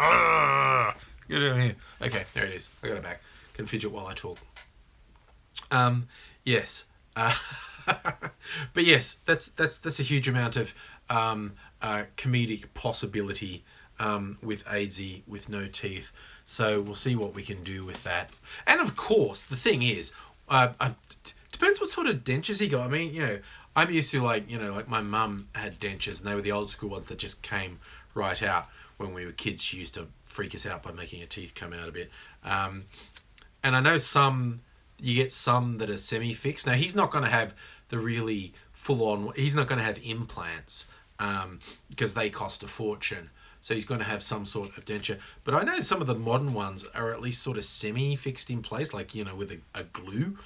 Get it in here. Okay, there it is. I got it back. Can fidget while I talk. Yes. But yes, that's a huge amount of comedic possibility with AIDSy with no teeth. So we'll see what we can do with that. And of course, the thing is, depends what sort of dentures he got. I mean, I'm used to like my mum had dentures, and they were the old school ones that just came right out. When we were kids, she used to freak us out by making her teeth come out a bit. And I know you get some that are semi-fixed. Now, he's not going to have the really full-on, he's not going to have implants because they cost a fortune. So he's going to have some sort of denture. But I know some of the modern ones are at least sort of semi-fixed in place, like, with a glue.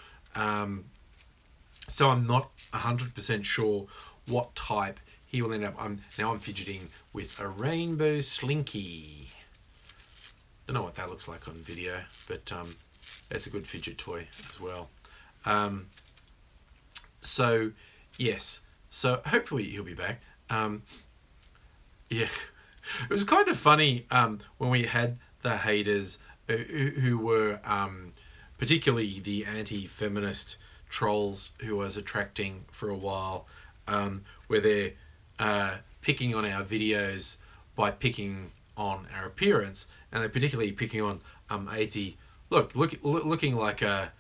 So I'm not 100% sure what type he will end up. I'm fidgeting with a rainbow slinky. Don't know what that looks like on video, but it's a good fidget toy as well. So yes, so hopefully he'll be back. Yeah, it was kind of funny when we had the haters who were particularly the anti-feminist trolls who I was attracting for a while, where they're picking on our videos by picking on our appearance, and they're particularly picking on AIDSy looking like a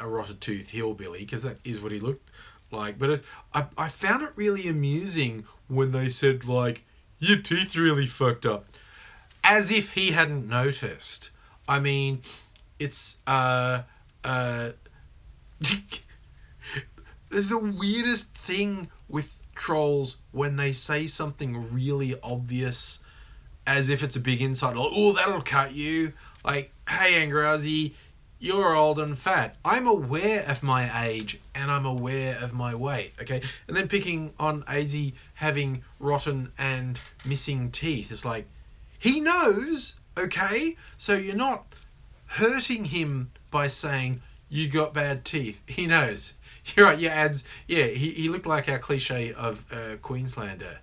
rotted tooth hillbilly, because that is what he looked like. But I found it really amusing when they said, like, your teeth really fucked up, as if he hadn't noticed. I mean, it's there's the weirdest thing with trolls when they say something really obvious as if it's a big insight, like, oh, that'll cut you. Like, hey, AngryAussie, you're old and fat. I'm aware of my age and I'm aware of my weight, okay? And then picking on AIDSy having rotten and missing teeth. It's like, he knows, okay? So you're not hurting him by saying you got bad teeth. He knows. You're right, yeah, ads. Yeah, he looked like our cliche of Queenslander.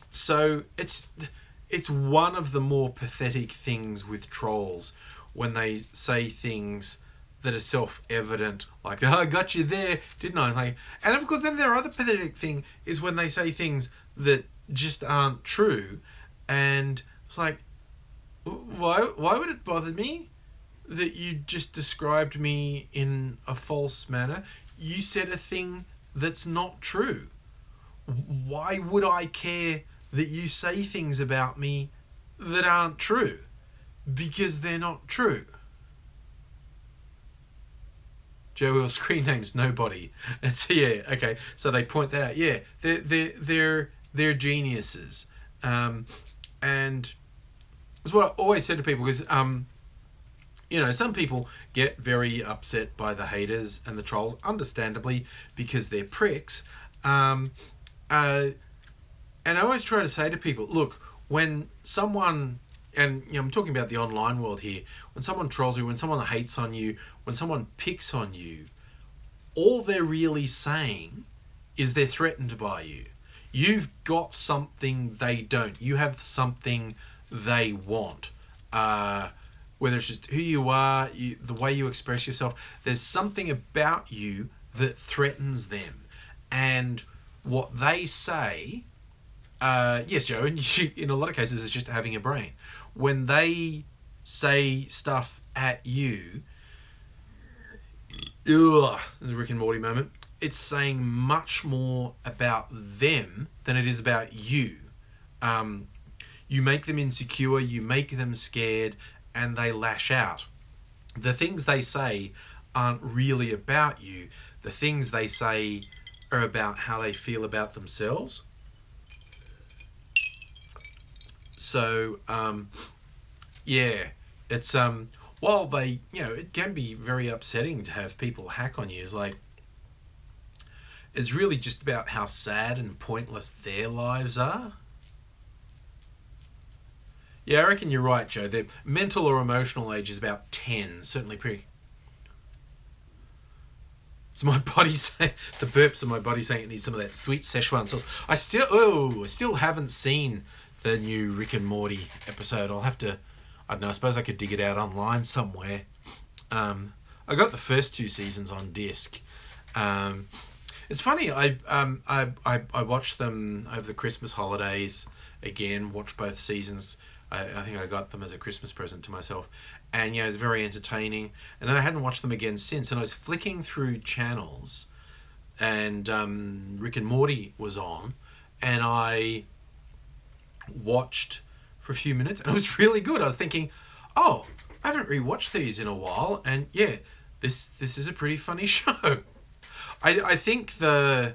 So it's one of the more pathetic things with trolls when they say things that are self-evident, like, oh, I got you there, didn't I? Like, and of course, then their other pathetic thing is when they say things that just aren't true, and it's like, why would it bother me that you just described me in a false manner? You said a thing that's not true. Why would I care that you say things about me that aren't true? Because they're not true. Joe Will's screen name's nobody. And so yeah, okay. So they point that out. Yeah, they're geniuses. And it's what I always said to people, because some people get very upset by the haters and the trolls, understandably, because they're pricks. And I always try to say to people, look, when someone, and I'm talking about the online world here, when someone trolls you, when someone hates on you, when someone picks on you, all they're really saying is they're threatened by you. You've got something they don't. You have something they want. Whether it's just who you are, the way you express yourself, there's something about you that threatens them. And what they say yes, Joe, and in a lot of cases, it's just having a brain. When they say stuff at you, the Rick and Morty moment, it's saying much more about them than it is about you. You make them insecure, you make them scared, and they lash out. The things they say aren't really about you. The things they say are about how they feel about themselves. So, yeah, it's while they, it can be very upsetting to have people hack on you. It's like, it's really just about how sad and pointless their lives are. Yeah, I reckon you're right, Joe. Their mental or emotional age is about 10, certainly pretty. It's my body saying, the burps of my body saying it needs some of that sweet Szechuan sauce. I still haven't seen the new Rick and Morty episode. I'll have to, I don't know, I suppose I could dig it out online somewhere. I got the first 2 seasons on disc. It's funny, I watched them over the Christmas holidays again, watched both seasons. I think I got them as a Christmas present to myself. And, it's very entertaining. And then I hadn't watched them again since. And I was flicking through channels and Rick and Morty was on. And I watched for a few minutes and it was really good. I was thinking, oh, I haven't rewatched these in a while. And, yeah, this is a pretty funny show. I think the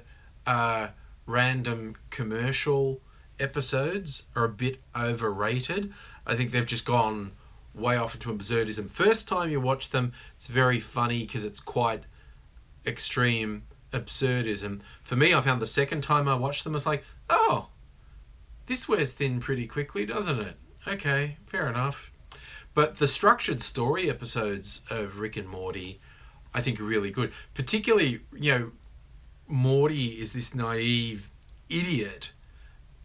random commercial episodes are a bit overrated. I think they've just gone way off into absurdism. First time you watch them, it's very funny because it's quite extreme absurdism. For me, I found the second time I watched them, it's like, oh, this wears thin pretty quickly, doesn't it? Okay, fair enough. But the structured story episodes of Rick and Morty, I think, are really good. Particularly, Morty is this naive idiot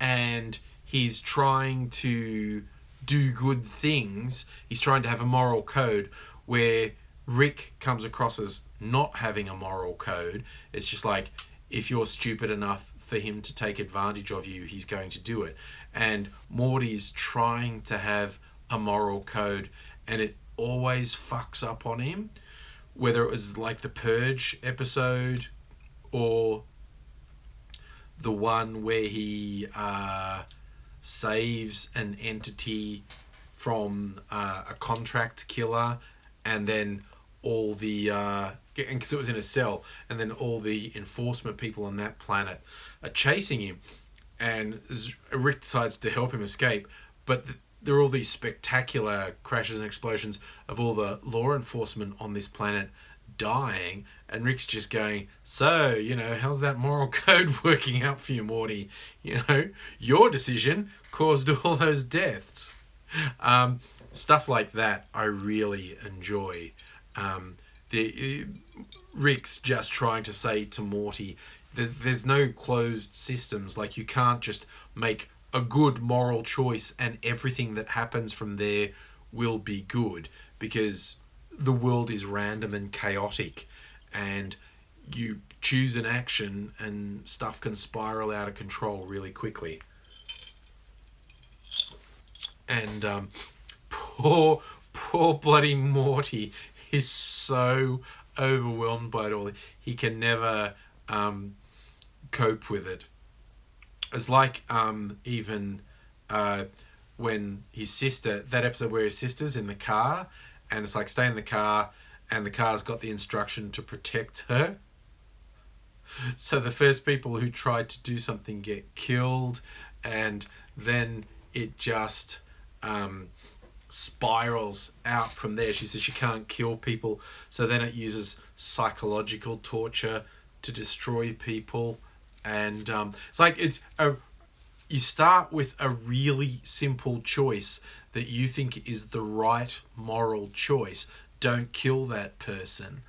and he's trying to do good things. He's trying to have a moral code, where Rick comes across as not having a moral code. It's just like, if you're stupid enough for him to take advantage of you, he's going to do it. And Morty's trying to have a moral code and it always fucks up on him. Whether it was like the Purge episode or the one where he saves an entity from a contract killer, and then all the because it was in a cell, and then all the enforcement people on that planet are chasing him, and Rick decides to help him escape, but there are all these spectacular crashes and explosions of all the law enforcement on this planet dying, and Rick's just going, so, how's that moral code working out for you, Morty? Your decision caused all those deaths. Stuff like that I really enjoy. Rick's just trying to say to Morty, there's no closed systems. Like, you can't just make a good moral choice and everything that happens from there will be good, because the world is random and chaotic, and you choose an action and stuff can spiral out of control really quickly. And poor bloody Morty is so overwhelmed by it all. He can never cope with it. It's like even when his sister, that episode where his sister's in the car, and it's like, stay in the car, and the car's got the instruction to protect her. So the first people who tried to do something get killed, and then it just spirals out from there. She says she can't kill people, so then it uses psychological torture to destroy people. And it's like, you start with a really simple choice that you think is the right moral choice. Don't kill that person.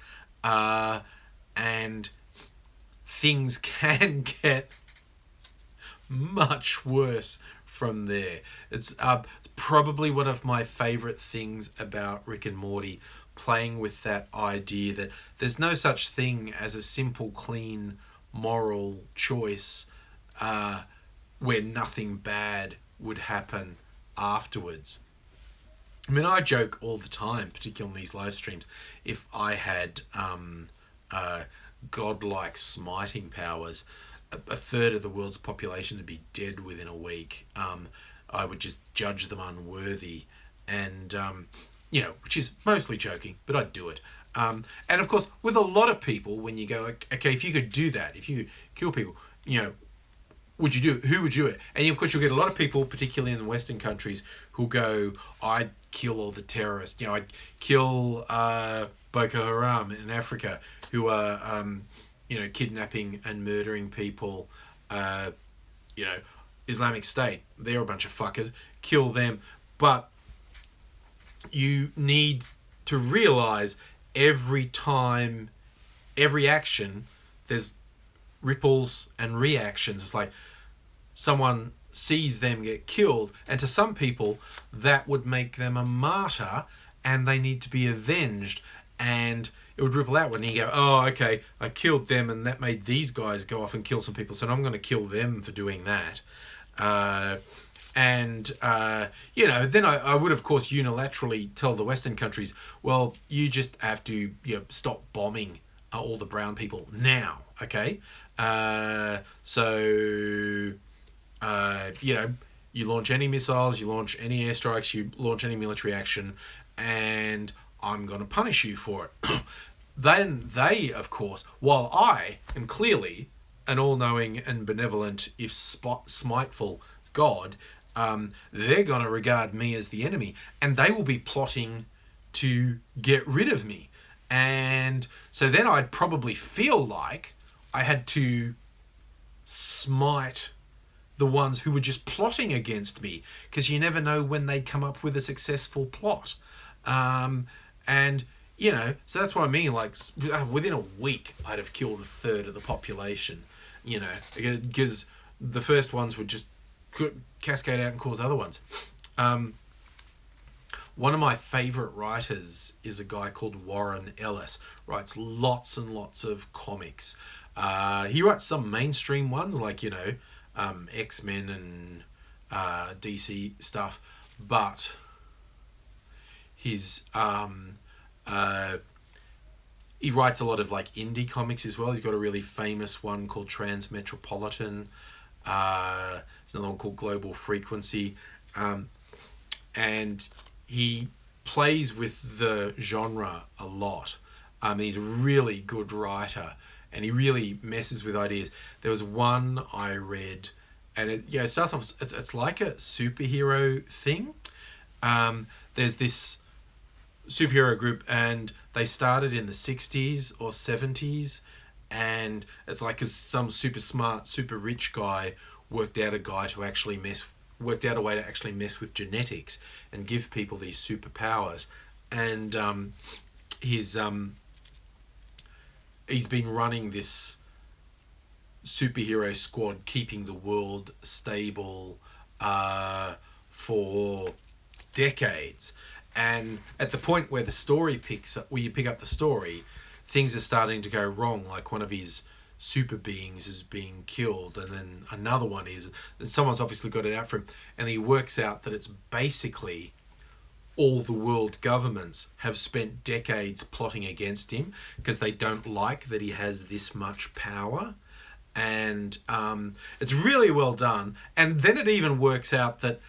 And things can get much worse from there. It's probably one of my favourite things about Rick and Morty, playing with that idea that there's no such thing as a simple, clean, moral choice where nothing bad would happen afterwards. I mean, I joke all the time, particularly on these live streams, if I had godlike smiting powers, a third of the world's population would be dead within a week. I would just judge them unworthy, and which is mostly joking, but I'd do it. And of course, with a lot of people, when you go, okay, if you could do that, if you could kill people, would you do it? Who would you do it? And of course, you'll get a lot of people, particularly in the Western countries, who go, I'd kill all the terrorists. I'd kill Boko Haram in Africa, who are, kidnapping and murdering people. Islamic State, they're a bunch of fuckers. Kill them. But you need to realize every time, every action, there's ripples and reactions. It's like someone sees them get killed, and to some people that would make them a martyr and they need to be avenged, and it would ripple out when you go, oh, okay, I killed them and that made these guys go off and kill some people, so I'm going to kill them for doing that. Then I would, of course, unilaterally tell the Western countries, well, you just have to stop bombing all the brown people now, okay? You launch any missiles, you launch any airstrikes, you launch any military action, and I'm going to punish you for it. Then they, of course, while I am clearly an all-knowing and benevolent, if smiteful God, they're going to regard me as the enemy, and they will be plotting to get rid of me. And so then I'd probably feel like I had to smite the ones who were just plotting against me, because you never know when they'd come up with a successful plot. So that's what I mean, like, within a week I'd have killed a third of the population, because the first ones would just cascade out and cause other ones. One of my favourite writers is a guy called Warren Ellis. Writes lots and lots of comics. He writes some mainstream ones, like, X-Men and DC stuff, but his he writes a lot of like indie comics as well. He's got a really famous one called Transmetropolitan. There's another one called Global Frequency, and he plays with the genre a lot. He's a really good writer, and he really messes with ideas. There was one I read, and it starts off. It's like a superhero thing. There's this superhero group, and they started in the 60s or 70s, and it's like some super smart, super rich guy worked out a way to actually mess with genetics and give people these superpowers. And he's been running this superhero squad, keeping the world stable for decades. And at the point where the story where you pick up the story, things are starting to go wrong. Like one of his super beings is being killed, and then another one is, and someone's obviously got it out for him, and he works out that it's basically all the world governments have spent decades plotting against him because they don't like that he has this much power. And it's really well done. And then it even works out that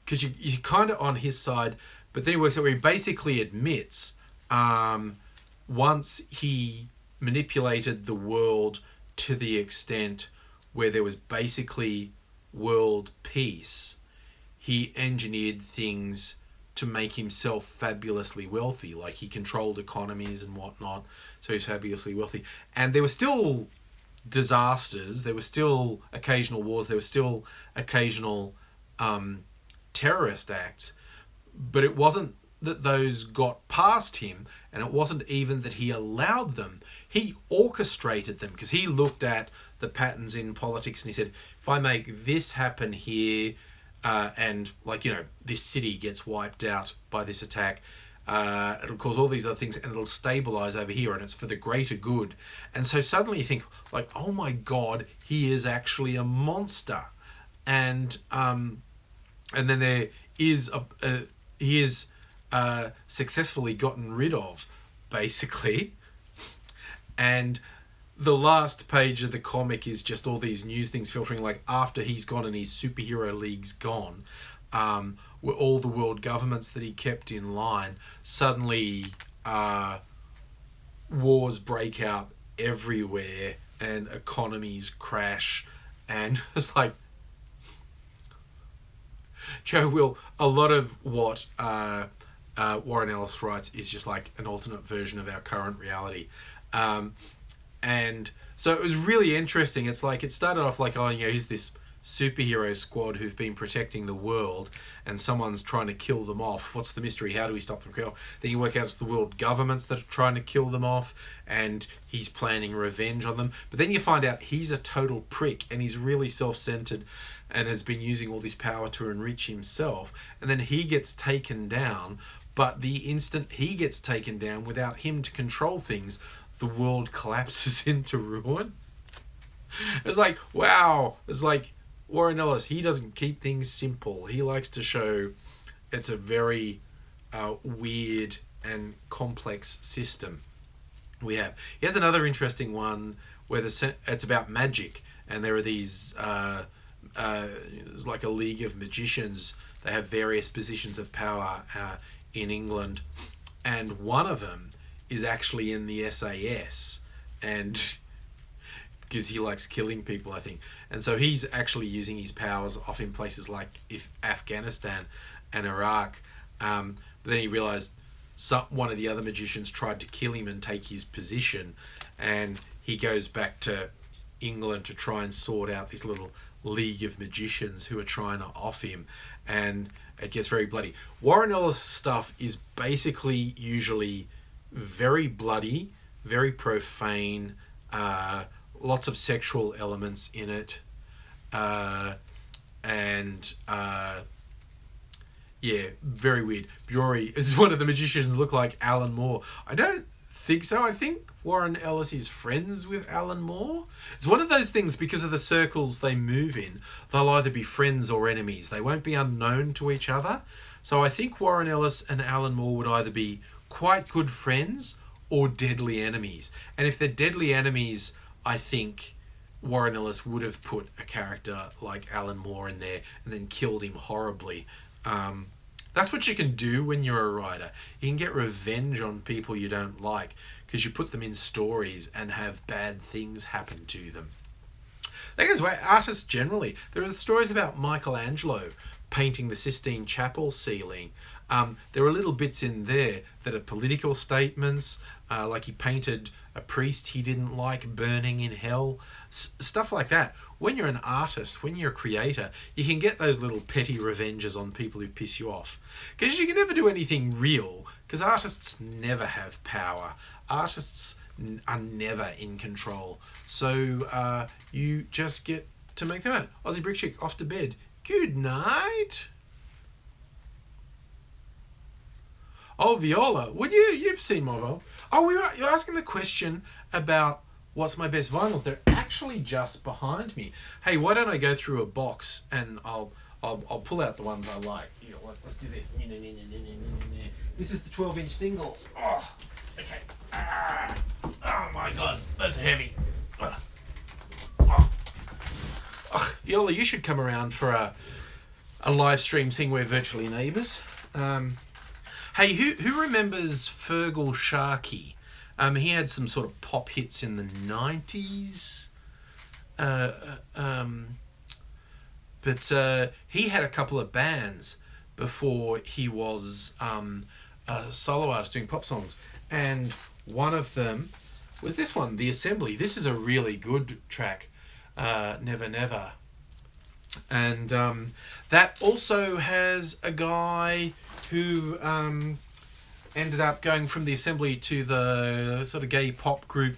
because you're kind of on his side, but then he works out where he basically admits once he manipulated the world to the extent where there was basically world peace, he engineered things to make himself fabulously wealthy. Like he controlled economies and whatnot, so he's fabulously wealthy. And there were still disasters, there were still occasional wars, there were still occasional terrorist acts, but it wasn't that those got past him, and it wasn't even that he allowed them. He orchestrated them, because he looked at the patterns in politics and he said, if I make this happen here, and this city gets wiped out by this attack, it'll cause all these other things, and it'll stabilize over here, and it's for the greater good. And so suddenly you think, like, oh my God, he is actually a monster. And then there is he is successfully gotten rid of, basically. And the last page of the comic is just all these news things filtering, like after he's gone and his superhero league's gone, where all the world governments that he kept in line, suddenly wars break out everywhere and economies crash. And it's like, Joe Will, a lot of what Warren Ellis writes is just like an alternate version of our current reality. And so it was really interesting. It's like, it started off like, oh, you know, here's this superhero squad who've been protecting the world and someone's trying to kill them off. What's the mystery? How do we stop them? Then you work out it's the world governments that are trying to kill them off, and he's planning revenge on them. But then you find out he's a total prick and he's really self-centered and has been using all this power to enrich himself. And then he gets taken down, but the instant he gets taken down, without him to control things, the world collapses into ruin. It's like, wow. It's like Warren Ellis, he doesn't keep things simple. He likes to show it's a very weird and complex system we have. He has another interesting one where it's about magic, and there are these it's like a league of magicians. They have various positions of power in England, and one of them is actually in the SAS, and because he likes killing people, I think. And so he's actually using his powers off in places like Afghanistan and Iraq. But then he realized one of the other magicians tried to kill him and take his position, and he goes back to England to try and sort out this little league of magicians who are trying to off him, and it gets very bloody. Warren Ellis stuff is basically usually very bloody, very profane, lots of sexual elements in it, and yeah, very weird. Bury is one of the magicians look like Alan Moore. I don't think so. I think Warren Ellis is friends with Alan Moore. It's one of those things, because of the circles they move in, they'll either be friends or enemies. They won't be unknown to each other. So I think Warren Ellis and Alan Moore would either be quite good friends or deadly enemies. And if they're deadly enemies, I think Warren Ellis would have put a character like Alan Moore in there and then killed him horribly. That's what you can do when you're a writer. You can get revenge on people you don't like because you put them in stories and have bad things happen to them. That goes away. Artists generally. There are stories about Michelangelo painting the Sistine Chapel ceiling. There are little bits in there that are political statements, like he painted a priest he didn't like burning in hell, stuff like that. When you're an artist, when you're a creator, you can get those little petty revenges on people who piss you off. Because you can never do anything real, because artists never have power. Artists are never in control. So you just get to make them out. Aussie Brick Chick, off to bed. Good night. Oh, Viola, you've seen my vinyl. Oh, you're asking the question about what's my best vinyls. They're actually just behind me. Hey, why don't I go through a box and I'll pull out the ones I like. Here, let's do this. This is the 12-inch singles. Oh, okay. Oh my God, those are heavy. Viola, you should come around for a live stream seeing we're virtually neighbours. Hey, who remembers Fergal Sharkey? He had some sort of pop hits in the 90s. But he had a couple of bands before he was a solo artist doing pop songs. And one of them was this one, The Assembly. This is a really good track, Never Never. And that also has a guy who ended up going from The Assembly to the sort of gay pop group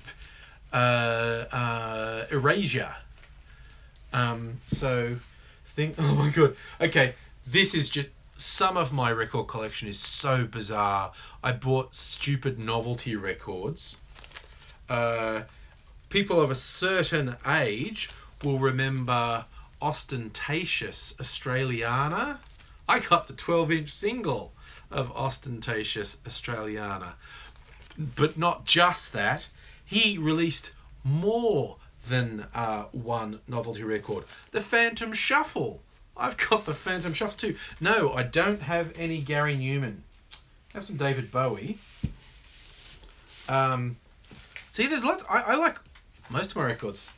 Erasure. So think, oh my God. Okay, this is just, some of my record collection is so bizarre. I bought stupid novelty records. People of a certain age will remember Ostentatious Australiana. I got the 12-inch single of Ostentatious Australiana. But not just that, he released more than one novelty record. The Phantom Shuffle. I've got the Phantom Shuffle too. No, I don't have any Gary Newman. I have some David Bowie. See, there's lots. I like most of my records.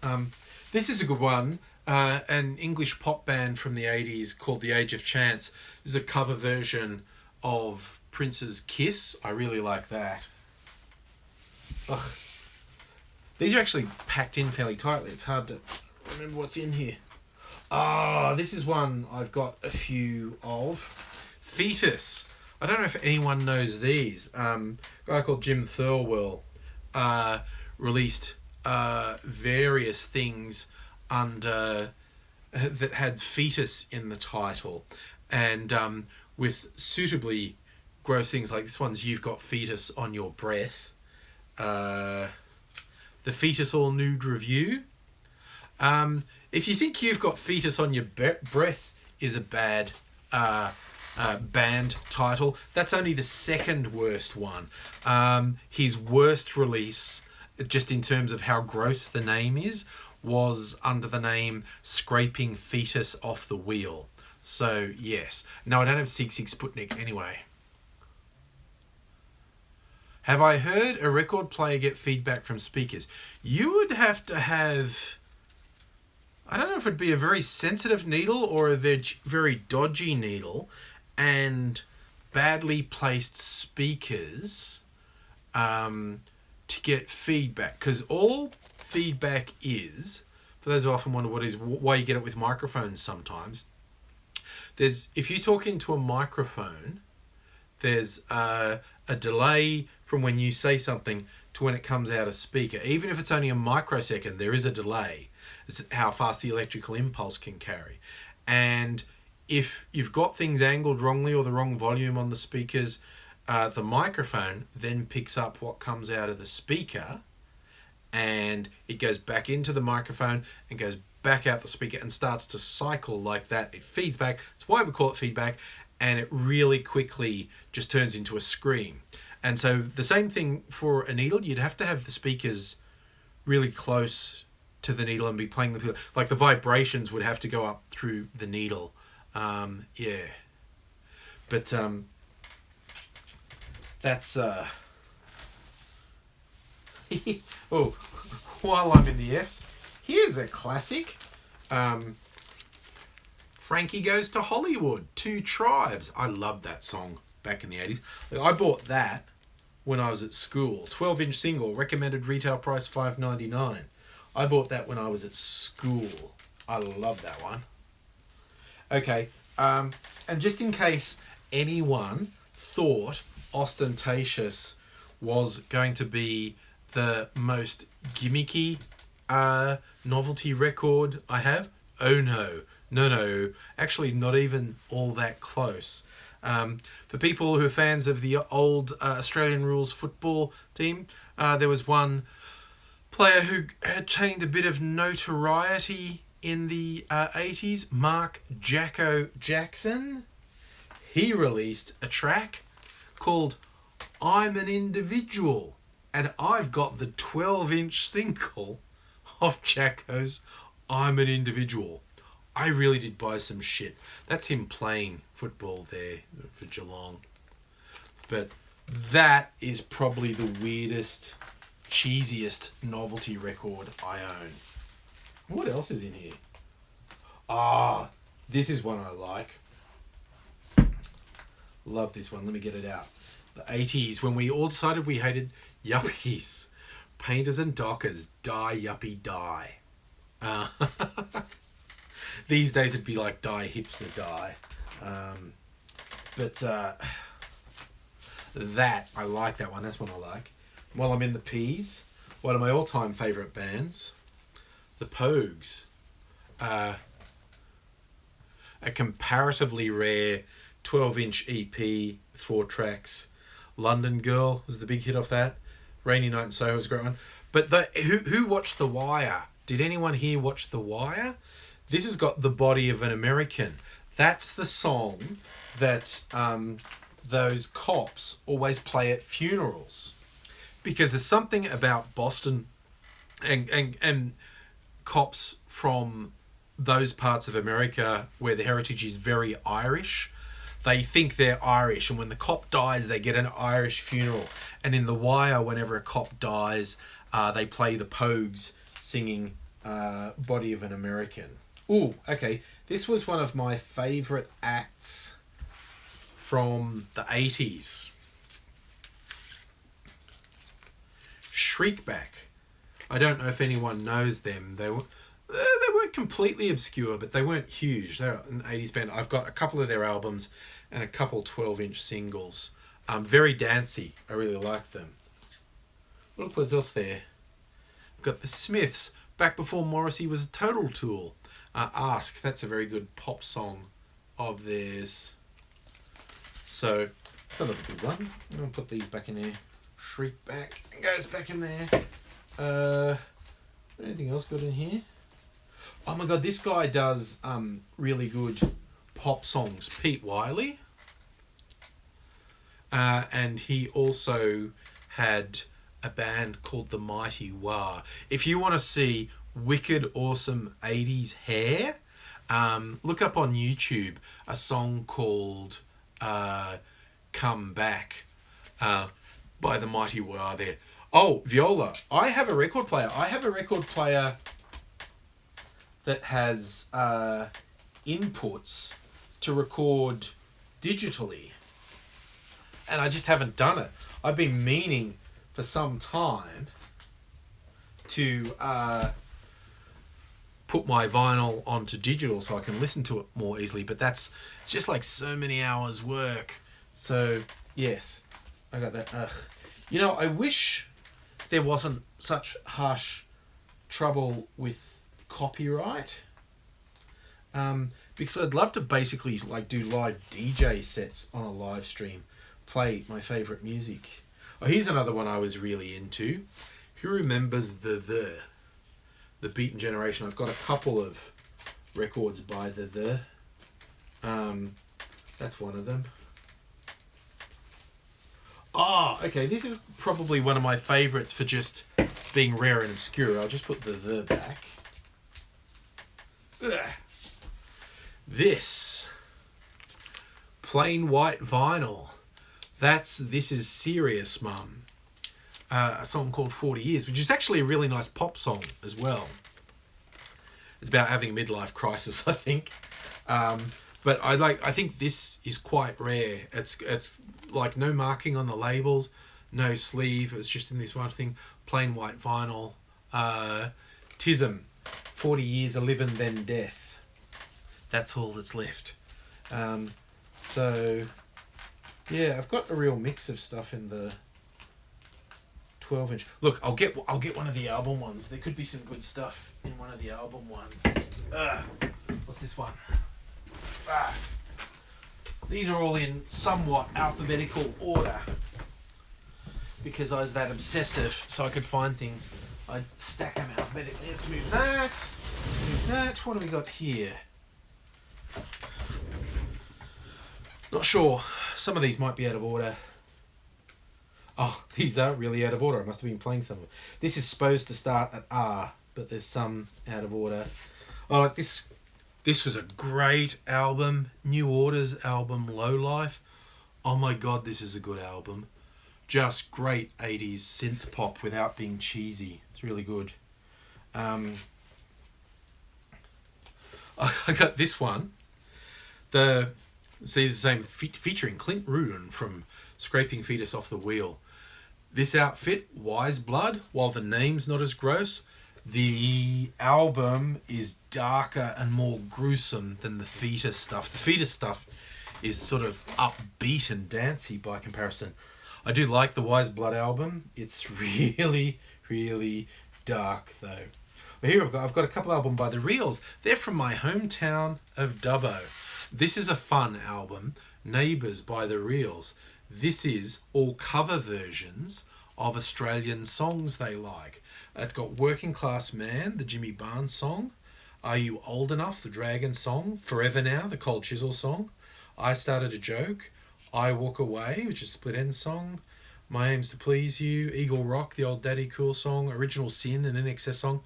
This is a good one. An English pop band from the 80s called The Age of Chance. This is a cover version of Prince's Kiss. I really like that. Ugh. These are actually packed in fairly tightly. It's hard to remember what's in here. This is one I've got a few of. Fetus. I don't know if anyone knows these. A guy called Jim Thirlwell released various things under that had fetus in the title, and with suitably gross things like this one's "You've Got Fetus on Your Breath." The Fetus All Nude Review. If you think You've Got Fetus on Your Breath is a bad band title, that's only the second worst one. His worst release, just in terms of how gross the name is, was under the name Scraping Fetus Off the Wheel. So, yes. No, I don't have Sig Sputnik anyway. Have I heard a record player get feedback from speakers? You would have to have... I don't know if it'd be a very sensitive needle or a very dodgy needle and badly placed speakers to get feedback. Because all feedback is, for those who often wonder why you get it with microphones sometimes, if you talk into a microphone, there's a delay from when you say something to when it comes out a speaker. Even if it's only a microsecond, there is a delay. It's how fast the electrical impulse can carry. And if you've got things angled wrongly or the wrong volume on the speakers, the microphone then picks up what comes out of the speaker and it goes back into the microphone and goes back out the speaker and starts to cycle like that. It feeds back. That's why we call it feedback. And it really quickly just turns into a scream. And so the same thing for a needle, you'd have to have the speakers really close to the needle and be playing the, like the vibrations would have to go up through the needle. Yeah. But that's oh, while I'm in the F's, here's a classic. Frankie Goes to Hollywood, Two Tribes. I loved that song back in the 80s. I bought that when I was at school. 12-inch single, recommended retail price $5.99. I bought that when I was at school. I love that one. Okay, and just in case anyone thought Ostentatious was going to be the most gimmicky novelty record I have, oh no. No, actually not even all that close. For people who are fans of the old Australian rules football team, there was one player who had attained a bit of notoriety in the 80s, Mark Jacko Jackson. He released a track called I'm an Individual, and I've got the 12-inch single of Jacko's I'm an Individual. I really did buy some shit. That's him playing football there for Geelong. But that is probably the weirdest, cheesiest novelty record I own. What else is in here? This is one I like. Love this one. Let me get it out. The 80s, when we all decided we hated yuppies. Painters and dockers, die yuppie die. These days it'd be like die hipster die. But that, I like that one. That's one I like. While I'm in the P's, one of my all-time favourite bands, the Pogues. A comparatively rare 12-inch EP, 4 tracks. London Girl was the big hit off that. Rainy Night in Soho was a great one. But who watched The Wire? Did anyone here watch The Wire? This has got The Body of an American. That's the song that those cops always play at funerals. Because there's something about Boston and cops from those parts of America where the heritage is very Irish. They think they're Irish, and when the cop dies, they get an Irish funeral. And in The Wire, whenever a cop dies, they play the Pogues singing Body of an American. Ooh, okay. This was one of my favourite acts from the 80s. Shriekback. I don't know if anyone knows them. They weren't completely obscure, but they weren't huge. They're an 80s band. I've got a couple of their albums and a couple 12-inch singles. Very dancey. I really like them. What was else there? I've got the Smiths, back before Morrissey was a total tool. Ask, that's a very good pop song of theirs. So, that's another good one. I'm going to put these back in there. Shriekback goes back in there. Anything else good in here? Oh my god, this guy does really good pop songs. Pete Wiley. And he also had a band called The Mighty Wah. If you want to see wicked awesome 80s hair, look up on YouTube a song called Come Back by The Mighty Wah there. Oh, viola. I have a record player. That has inputs to record digitally. And I just haven't done it. I've been meaning for some time to put my vinyl onto digital so I can listen to it more easily. But it's just like so many hours work. So, yes, I got that. You know, I wish there wasn't such harsh trouble with copyright. Because I'd love to basically like do live DJ sets on a live stream. Play my favourite music. Oh, here's another one I was really into. Who remembers the Beaten Generation? I've got a couple of records by the. That's one of them. Okay. This is probably one of my favourites for just being rare and obscure. I'll just put the back. Ugh. This plain white vinyl. This is Serious Mum. A song called 40 Years, which is actually a really nice pop song as well. It's about having a midlife crisis, I think. But I think this is quite rare. It's like no marking on the labels, no sleeve. It's just in this one thing, plain white vinyl. Tism, 40 years of living then death. That's all that's left. So yeah, I've got a real mix of stuff in the 12-inch. Look, I'll get one of the album ones. There could be some good stuff in one of the album ones. What's this one? These are all in somewhat alphabetical order because I was that obsessive, so I could find things. I'd stack them alphabetically. Let's move that. Move that. What do we got here? Not sure. Some of these might be out of order. Oh, these are really out of order. I must have been playing some of them. This is supposed to start at R, but there's some out of order. Oh, like this. This was a great album. New Order's album, Low Life. Oh my god, this is a good album. Just great 80s synth pop without being cheesy. It's really good. I got this one. The same featuring Clint Rudin from Scraping Fetus Off the Wheel. This outfit, Wise Blood, while the name's not as gross, the album is darker and more gruesome than the Fetus stuff. The Fetus stuff is sort of upbeat and dancey by comparison. I do like the Wise Blood album. It's really, really dark though. But here I've got a couple albums by The Reals. They're from my hometown of Dubbo. This is a fun album. Neighbours by the Reels. This is all cover versions of Australian songs they like. It's got Working Class Man, the Jimmy Barnes song. Are You Old Enough, the Dragon song. Forever Now, the Cold Chisel song. I Started a Joke. I Walk Away, which is Split End song. My Aim's to Please You. Eagle Rock, the Old Daddy Cool song. Original Sin, an INXS song.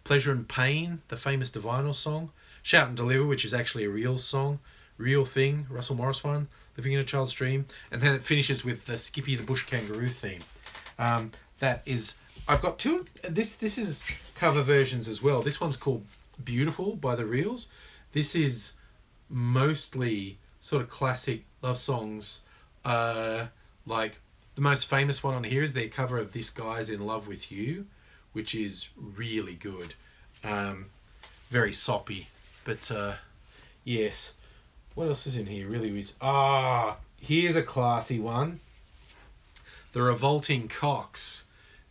Pleasure and Pain, the famous Divinal song. Shout and Deliver, which is actually a Real song. Real Thing, Russell Morris one. Living in a Child's Dream. And then it finishes with the Skippy the Bush Kangaroo theme. That is... I've got two... This is cover versions as well. This one's called Beautiful by the Reels. This is mostly sort of classic love songs. Like the most famous one on here is their cover of This Guy's in Love with You, which is really good. Very soppy, but yes. What else is in here? Really is. Here's a classy one. The Revolting Cocks,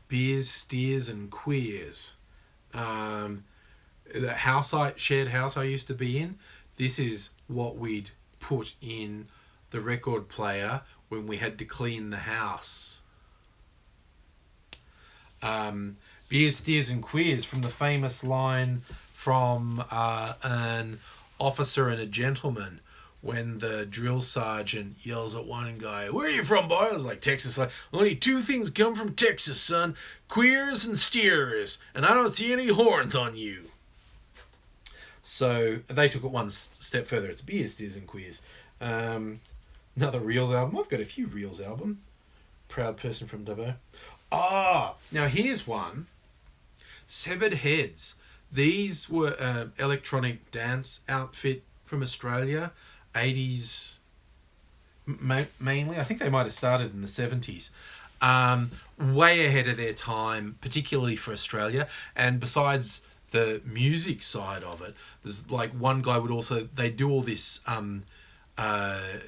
Beers, Steers and Queers. The shared house I used to be in, this is what we'd put in the record player when we had to clean the house. Beers, Steers and Queers, from the famous line from an Officer and a Gentleman, when the drill sergeant yells at one guy, "Where are you from, boy?" I was like, "Texas." Like, "Only two things come from Texas, son. Queers and steers. And I don't see any horns on you." So they took it one step further. It's Beers, Steers and Queers. Another Reels album. I've got a few Reels albums. Proud person from Dubbo. Now here's one. Severed Heads. These were electronic dance outfit from Australia. 80s mainly. I think they might have started in the 70s. Way ahead of their time, particularly for Australia. And besides the music side of it, there's like one guy would also, they do all this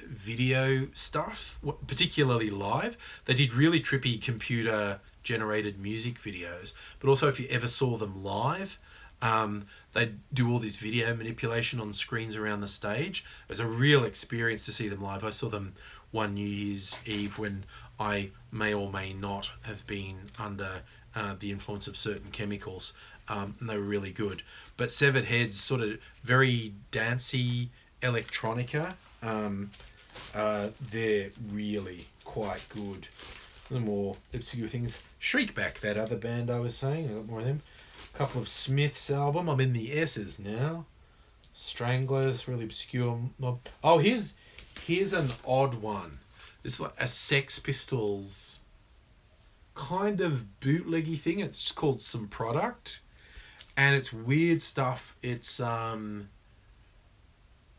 video stuff, particularly live. They did really trippy computer generated music videos, but also if you ever saw them live, they do all this video manipulation on screens around the stage. It was a real experience to see them live. I saw them one New Year's Eve when I may or may not have been under the influence of certain chemicals, and they were really good. But Severed Heads, sort of very dancey electronica, they're really quite good. The more obscure things. Shriekback, that other band I was saying, I got more of them. A couple of Smith's album. I'm in the S's now. Stranglers, really obscure mob. Oh, here's an odd one. It's like a Sex Pistols kind of bootleggy thing. It's called Some Product, and it's weird stuff. It's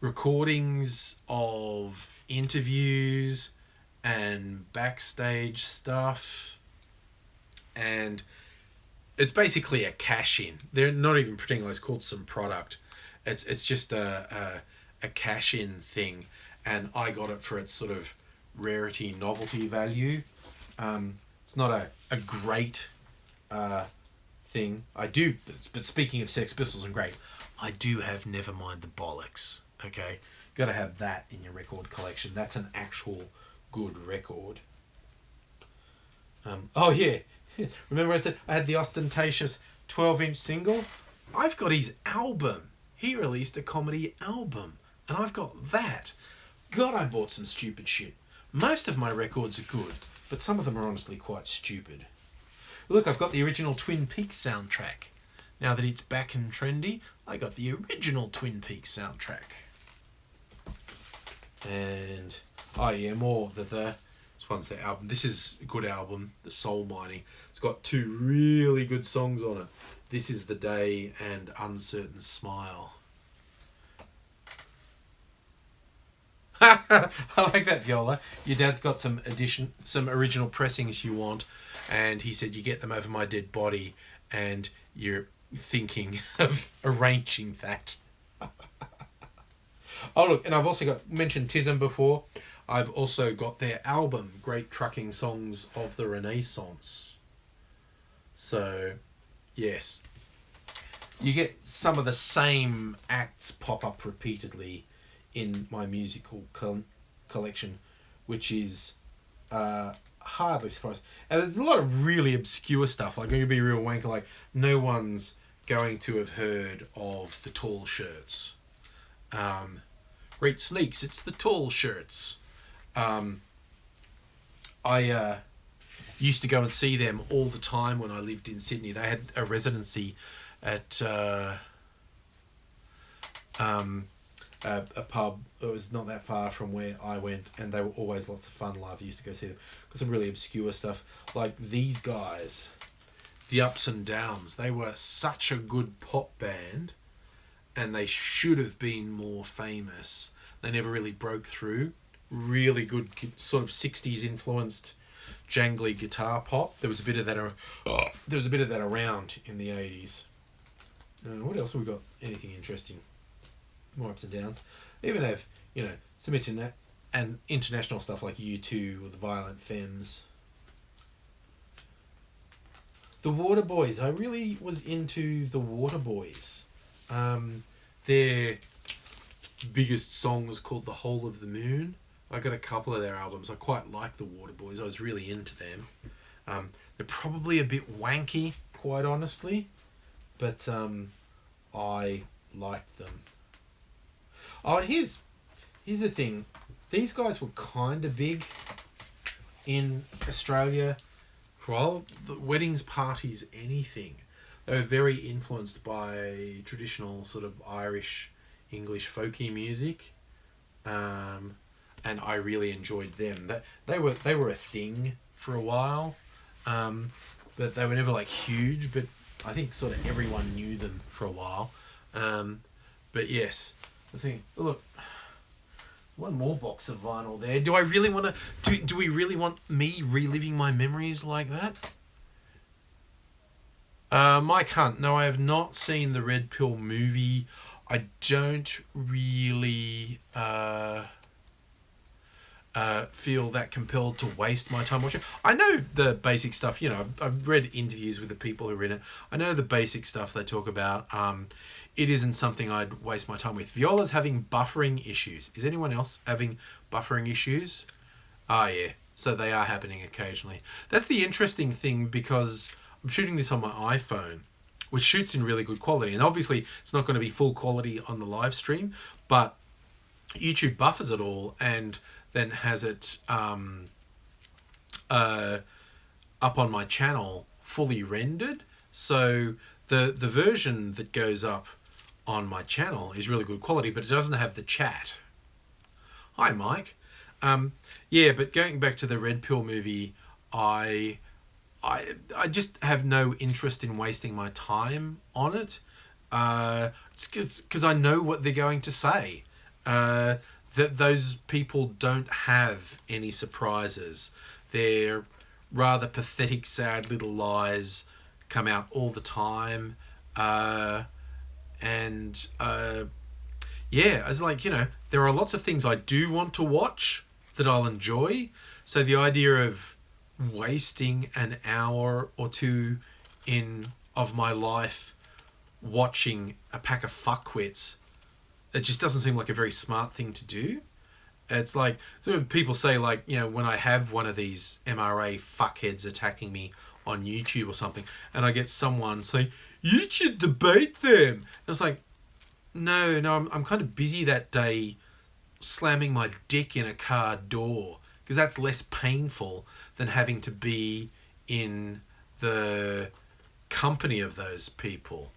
recordings of interviews and backstage stuff, and it's basically a cash-in. They're not even pretending like it's called Some Product. It's just a cash-in thing, and I got it for its sort of rarity, novelty value. It's not a great thing. I do, but speaking of Sex Pistols and great, I do have Nevermind the Bollocks. Okay, got to have that in your record collection. That's an actual good record. Oh yeah, remember I said I had the ostentatious 12-inch single? I've got his album. He released a comedy album, and I've got that. God, I bought some stupid shit. Most of my records are good, but some of them are honestly quite stupid. Look, I've got the original Twin Peaks soundtrack. Now that it's back and trendy, I got the original Twin Peaks soundtrack. And oh yeah, more this one's the album. This is a good album, The Soul Mining. It's got two really good songs on it. This Is the Day and Uncertain Smile. I like that, Viola. Your dad's got some original pressings you want, and he said you get them over my dead body, and you're thinking of arranging that. Oh look, and I've also mentioned Tism before. I've also got their album, Great Trucking Songs of the Renaissance. So, yes. You get some of the same acts pop up repeatedly in my musical collection, which is hardly surprised. And there's a lot of really obscure stuff. Like, I'm going to be real wanker. Like, no one's going to have heard of the Tall Shirts. Great sneaks, it's the Tall Shirts. I used to go and see them all the time when I lived in Sydney. They had a residency at a pub. It was not that far from where I went, and they were always lots of fun. I used to go see them because some really obscure stuff. Like these guys, the Ups and Downs. They were such a good pop band, and they should have been more famous. They never really broke through. Really good sort of 60s influenced jangly guitar pop. There was a bit of that around in the 80s. What else have we got? Anything interesting? More Ups and Downs. They even have, some internet and international stuff like U2 or the Violent Femmes. The Waterboys. I really was into the Waterboys. Their biggest song was called The Whole of the Moon. I got a couple of their albums. I quite like the Waterboys. I was really into them. They're probably a bit wanky, quite honestly, but I liked them. Oh, and here's the thing. These guys were kind of big in Australia. Well, the weddings, parties, anything. They were very influenced by traditional sort of Irish, English folky music. And I really enjoyed them. They were a thing for a while, but they were never like huge. But I think sort of everyone knew them for a while. But yes, I think look, one more box of vinyl there. Do I really want to? Do we really want me reliving my memories like that? Mike Hunt. No, I have not seen the Red Pill movie. I don't really feel that compelled to waste my time watching. I know the basic stuff, I've read interviews with the people who are in it. I know the basic stuff they talk about. It isn't something I'd waste my time with. Viola's having buffering issues. Is anyone else having buffering issues? Yeah. So they are happening occasionally. That's the interesting thing because I'm shooting this on my iPhone, which shoots in really good quality. And obviously it's not going to be full quality on the live stream, but YouTube buffers it all and then has it up on my channel fully rendered. So the version that goes up on my channel is really good quality, but it doesn't have the chat. Hi, Mike. Yeah, but going back to the Red Pill movie, I just have no interest in wasting my time on it. It's because I know what they're going to say. That those people don't have any surprises. Their rather pathetic, sad little lies come out all the time. Yeah, it's like, there are lots of things I do want to watch that I'll enjoy. So the idea of wasting an hour or two of my life watching a pack of fuckwits, it just doesn't seem like a very smart thing to do. It's like, so people say like, when I have one of these MRA fuckheads attacking me on YouTube or something, and I get someone say, you should debate them. And it's like, no, I'm kind of busy that day slamming my dick in a car door, because that's less painful than having to be in the company of those people.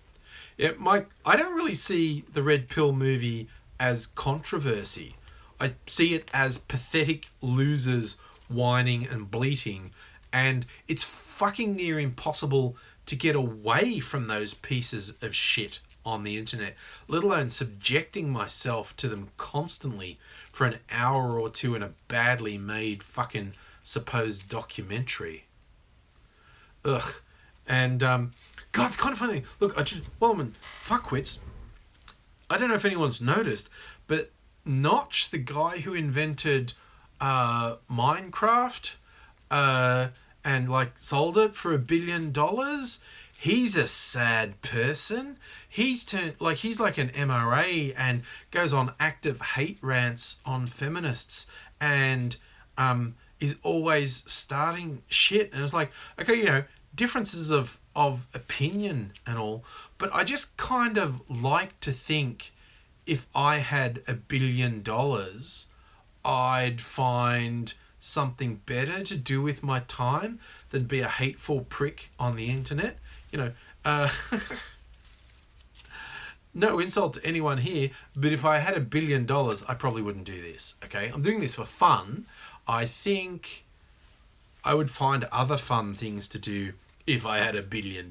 Yeah, Mike, I don't really see the Red Pill movie as controversy. I see it as pathetic losers whining and bleating, and it's fucking near impossible to get away from those pieces of shit on the internet, let alone subjecting myself to them constantly for an hour or two in a badly made fucking supposed documentary. Ugh. And, God, it's kind of funny. Look, fuckwits. I don't know if anyone's noticed, but Notch, the guy who invented Minecraft and like sold it for $1 billion, he's a sad person. He's like an MRA and goes on active hate rants on feminists and is always starting shit. And it's like, okay, differences of opinion and all, but I just kind of like to think if I had $1 billion, I'd find something better to do with my time than be a hateful prick on the internet. No insult to anyone here, but if I had $1 billion, I probably wouldn't do this. Okay, I'm doing this for fun. I think I would find other fun things to do if I had $1 billion.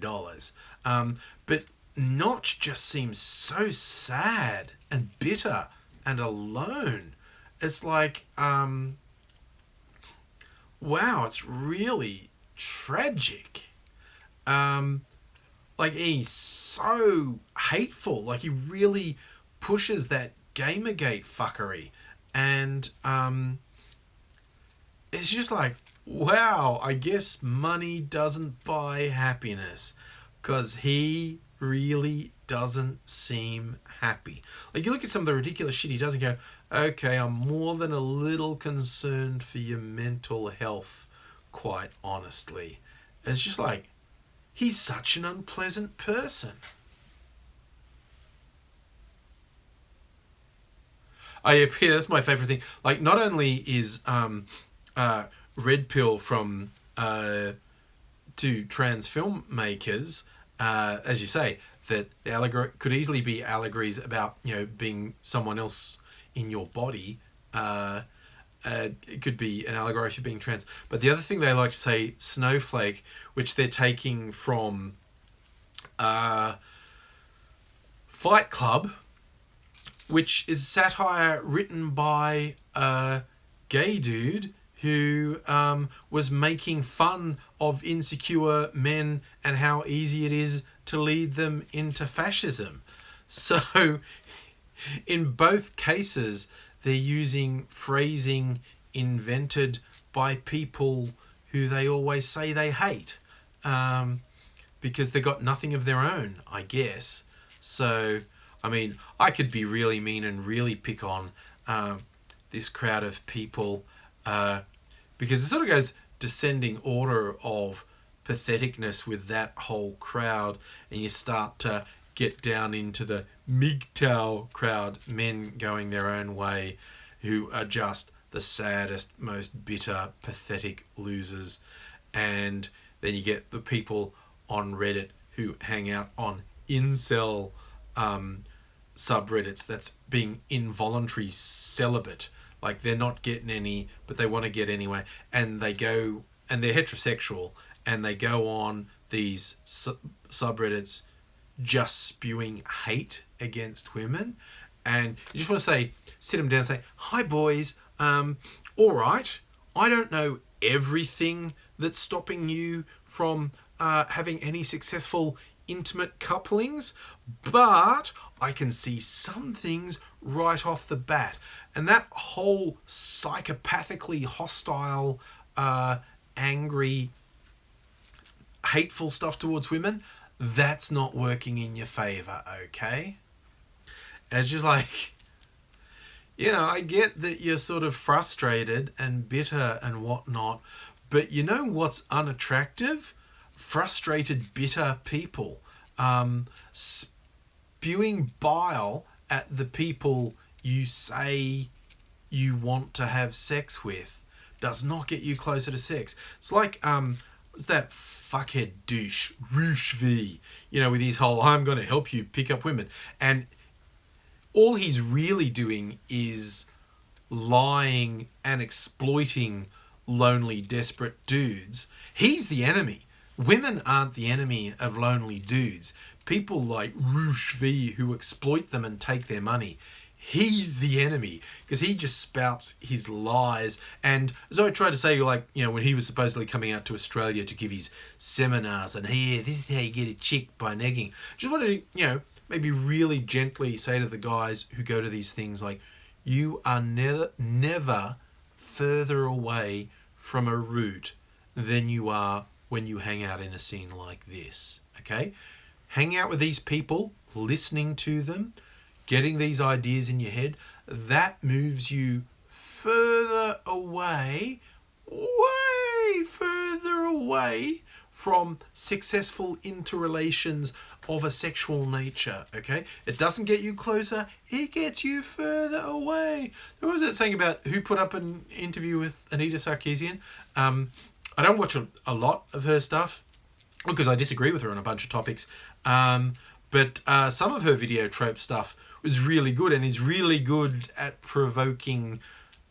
But Notch just seems so sad and bitter and alone. It's like, wow, it's really tragic. Like, he's so hateful. Like, he really pushes that Gamergate fuckery. And it's just like, wow, I guess money doesn't buy happiness. Because he really doesn't seem happy. Like, you look at some of the ridiculous shit he does and go, okay, I'm more than a little concerned for your mental health, quite honestly. And it's just like, he's such an unpleasant person. Oh yeah, that's my favourite thing. Like, not only is Red Pill from to trans filmmakers, as you say, that the allegory could easily be allegories about being someone else in your body. It could be an allegory for being trans. But the other thing they like to say, snowflake, which they're taking from Fight Club, which is satire written by a gay dude who was making fun of insecure men and how easy it is to lead them into fascism. So in both cases, they're using phrasing invented by people who they always say they hate, because they got nothing of their own, I guess. So, I mean, I could be really mean and really pick on this crowd of people, because it sort of goes descending order of patheticness with that whole crowd, and you start to get down into the MGTOW crowd, men going their own way, who are just the saddest, most bitter, pathetic losers. And then you get the people on Reddit who hang out on incel subreddits that's being involuntary celibate. Like, they're not getting any, but they want to get anyway. And they go, and they're heterosexual, and they go on these subreddits just spewing hate against women. And you just want to say, sit them down and say, hi boys, all right, I don't know everything that's stopping you from having any successful intimate couplings, but I can see some things right off the bat. And that whole psychopathically hostile, angry, hateful stuff towards women, that's not working in your favour, okay? And it's just like, I get that you're sort of frustrated and bitter and whatnot, but you know what's unattractive? Frustrated, bitter people. Spewing bile at the people you say you want to have sex with does not get you closer to sex. It's like, what's that fuckhead douche, Roosh V, with his whole, I'm going to help you pick up women. And all he's really doing is lying and exploiting lonely, desperate dudes. He's the enemy. Women aren't the enemy of lonely dudes. People like Roosh V who exploit them and take their money. He's the enemy, because he just spouts his lies. And as I tried to say, when he was supposedly coming out to Australia to give his seminars, and here, this is how you get a chick by negging. Just wanted to, maybe really gently say to the guys who go to these things, like, you are never further away from a root than you are when you hang out in a scene like this. okay? Hanging out with these people, listening to them, getting these ideas in your head, that moves you further away, way further away from successful interrelations of a sexual nature, okay? It doesn't get you closer, it gets you further away. What was that saying about who put up an interview with Anita Sarkeesian? I don't watch a lot of her stuff because I disagree with her on a bunch of topics. But some of her video trope stuff was really good and is really good at provoking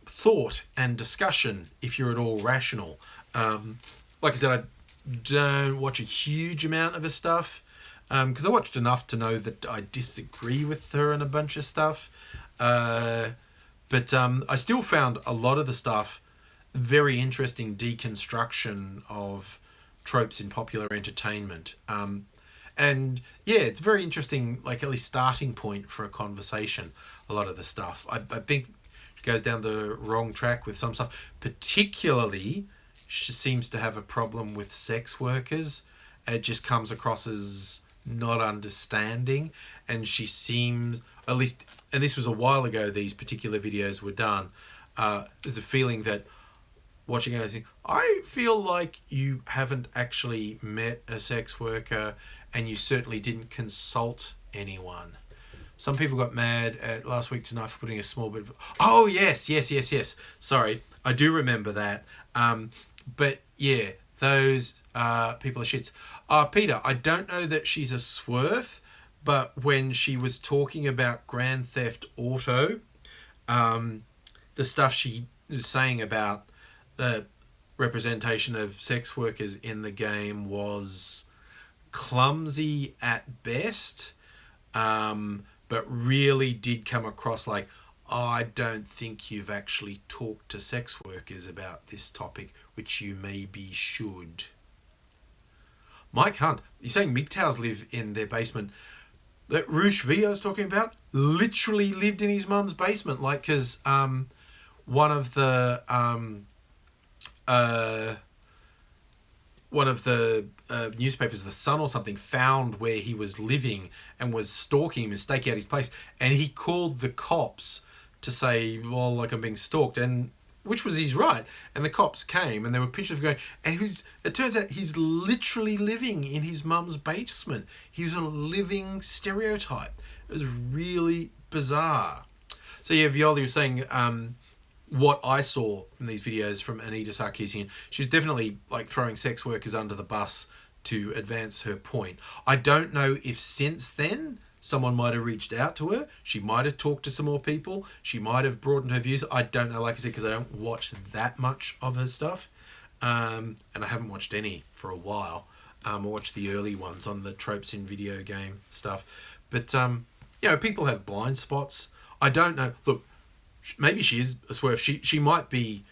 thought and discussion if you're at all rational. Like I said, I don't watch a huge amount of her stuff because I watched enough to know that I disagree with her on a bunch of stuff. But I still found a lot of the stuff very interesting deconstruction of tropes in popular entertainment. And yeah, it's very interesting, like at least starting point for a conversation, a lot of the stuff. I think she goes down the wrong track with some stuff. Particularly, she seems to have a problem with sex workers. It just comes across as not understanding. And she seems, at least, and this was a while ago these particular videos were done, there's a feeling that watching it, I feel like you haven't actually met a sex worker and you certainly didn't consult anyone. Some people got mad at Last Week Tonight for putting a small bit of... Oh, yes. Sorry, I do remember that. But yeah, those people are shits. Peter, I don't know that she's a swerve, but when she was talking about Grand Theft Auto, the stuff she was saying about the representation of sex workers in the game was clumsy at best, but really did come across like, I don't think you've actually talked to sex workers about this topic, which you maybe should. Mike Hunt, you're saying MGTOWs live in their basement. That Roosh V I was talking about literally lived in his mum's basement, like, because one of the newspapers, The Sun or something, found where he was living and was stalking him and staking out his place. And he called the cops to say, well, like, I'm being stalked, and which was his right. And the cops came and there were pictures of going, and it turns out he's literally living in his mum's basement. He was a living stereotype. It was really bizarre. So yeah, Viola, you're saying, what I saw from these videos from Anita Sarkeesian, she was definitely like throwing sex workers under the bus to advance her point. I don't know if since then someone might have reached out to her. She might have talked to some more people. She might have broadened her views. I don't know, like I said, because I don't watch that much of her stuff. And I haven't watched any for a while. I watched the early ones on the tropes in video game stuff. But, people have blind spots. I don't know. Look, maybe she is a swerve. She might be,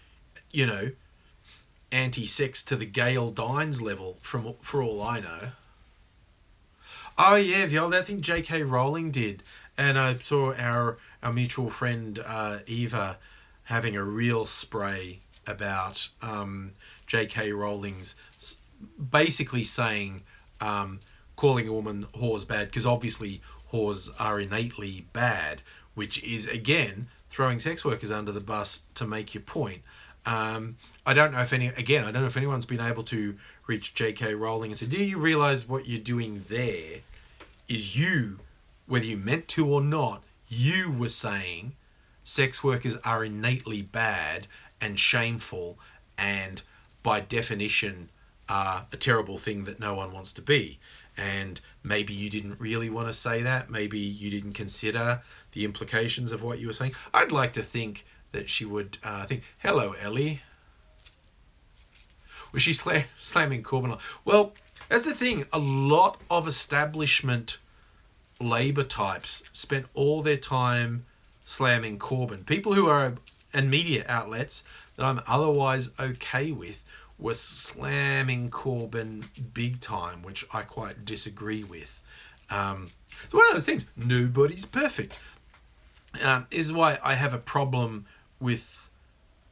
anti-sex to the Gail Dines level for all I know. Oh yeah, Viola, I think J.K. Rowling did. And I saw our mutual friend Eva having a real spray about J.K. Rowling's basically saying calling a woman whore's bad, because obviously whores are innately bad, which is, again, throwing sex workers under the bus to make your point. I don't know if anyone's been able to reach J.K. Rowling and say, do you realise what you're doing there is you, whether you meant to or not, you were saying sex workers are innately bad and shameful and by definition are a terrible thing that no one wants to be. And maybe you didn't really want to say that. Maybe you didn't consider the implications of what you were saying. I'd like to think that she would think, hello, Ellie. Was she slamming Corbyn? Well, that's the thing. A lot of establishment Labour types spent all their time slamming Corbyn. People who are, and media outlets that I'm otherwise okay with, were slamming Corbyn big time, which I quite disagree with. So one of the things, nobody's perfect. Is why I have a problem with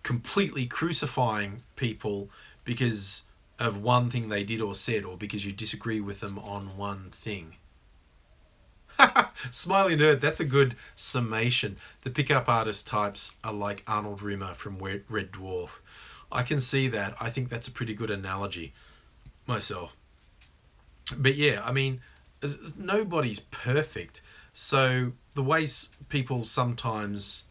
completely crucifying people, because of one thing they did or said, or because you disagree with them on one thing. Smiley nerd, that's a good summation. The pickup artist types are like Arnold Rimmer from Red Dwarf. I can see that. I think that's a pretty good analogy myself. But yeah, I mean, nobody's perfect. So the ways people sometimes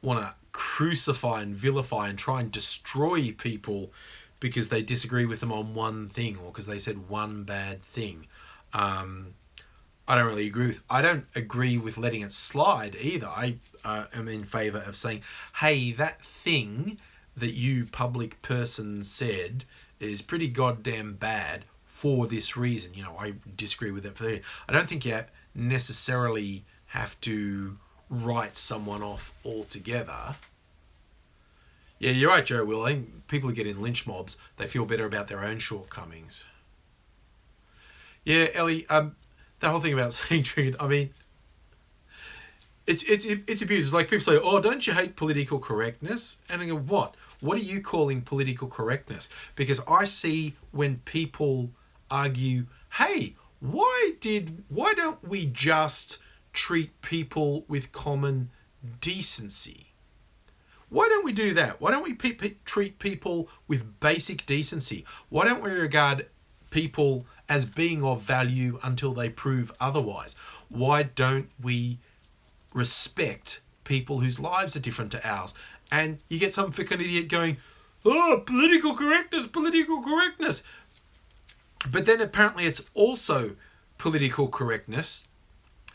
want to crucify and vilify and try and destroy people because they disagree with them on one thing or because they said one bad thing, I don't really agree with. I don't agree with letting it slide either. I am in favour of saying, hey, that thing that you public person said is pretty goddamn bad for this reason. You know, I disagree with it for that. I don't think you necessarily have to write someone off altogether. Yeah, you're right, Joe Will. I think people who get in lynch mobs, they feel better about their own shortcomings. Yeah, Ellie, the whole thing about saying triggered, I mean, it's abuse. It's like people say, oh, don't you hate political correctness? And I go, what? What are you calling political correctness? Because I see when people argue, hey, why don't we just treat people with common decency? Why don't we do that? Why don't we treat people with basic decency? Why don't we regard people as being of value until they prove otherwise? Why don't we respect people whose lives are different to ours? And you get some fucking idiot going, oh, political correctness, political correctness. But then apparently it's also political correctness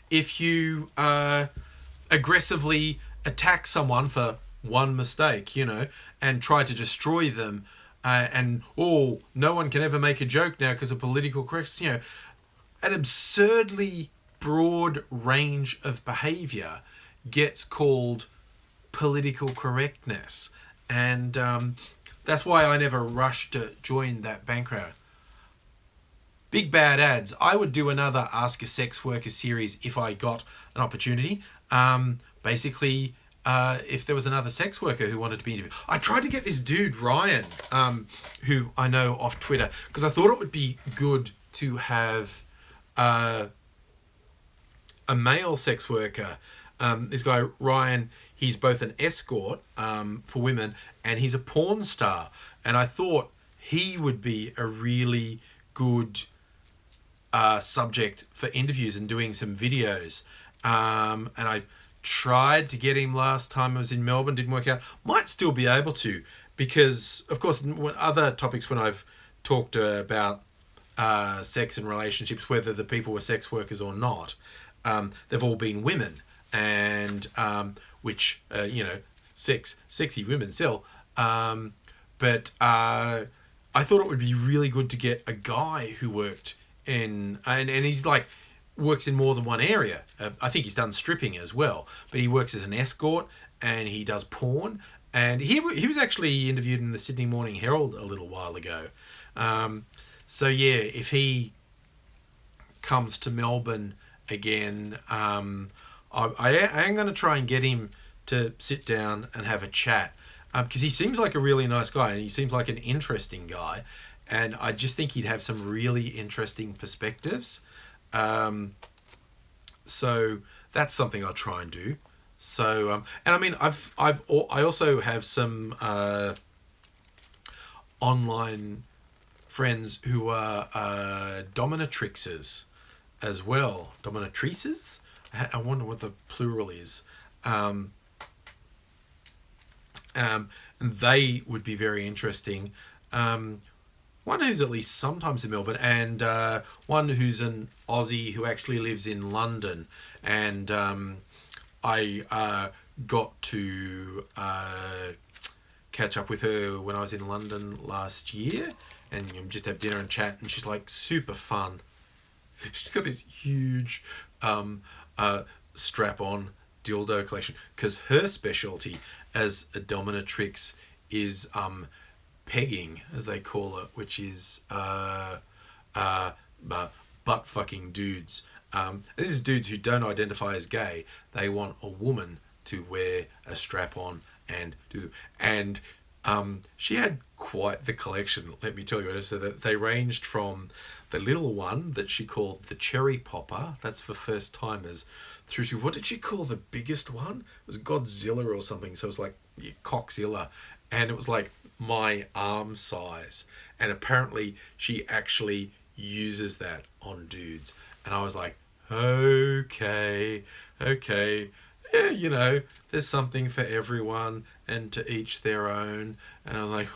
if you aggressively attack someone for one mistake, you know, and try to destroy them. And no one can ever make a joke now because of political correctness. You know, an absurdly broad range of behaviour gets called political correctness, and that's why I never rushed to join that background. Big bad ads. I would do another Ask a Sex Worker series if I got an opportunity. Basically, if there was another sex worker who wanted to be interviewed. I tried to get this dude, Ryan, who I know off Twitter, because I thought it would be good to have a male sex worker. This guy, Ryan, he's both an escort for women and he's a porn star. And I thought he would be a really good subject for interviews and doing some videos. And I tried to get him last time I was in Melbourne, didn't work out. Might still be able to, because of course other topics when I've talked about sex and relationships, whether the people were sex workers or not, they've all been women, and which you know, sexy women sell. But I thought it would be really good to get a guy who worked in, and he's like, works in more than one area. I think he's done stripping as well, but he works as an escort and he does porn. And he was actually interviewed in the Sydney Morning Herald a little while ago. So yeah, if he comes to Melbourne again, I am going to try and get him to sit down and have a chat, because he seems like a really nice guy and he seems like an interesting guy, and I just think he'd have some really interesting perspectives. So that's something I'll try and do. So and I mean, I also have some online friends who are dominatrixes as well. Dominatrices? I wonder what the plural is. And they would be very interesting. One who's at least sometimes in Melbourne, and one who's an Aussie who actually lives in London. And I got to catch up with her when I was in London last year, and just have dinner and chat, and she's like super fun. She's got this huge strap-on dildo collection, because her specialty as a dominatrix is pegging, as they call it, which is butt fucking dudes. This is dudes who don't identify as gay. They want a woman to wear a strap on and do, and She had quite the collection, let me tell you. So that they ranged from the little one that she called the cherry popper, that's for first timers, through to, what did she call the biggest one? It was Godzilla or something. So it was like Coxzilla, and it was like my arm size. And apparently she actually uses that on dudes. And I was like, okay, yeah, you know, there's something for everyone and to each their own. And I was like,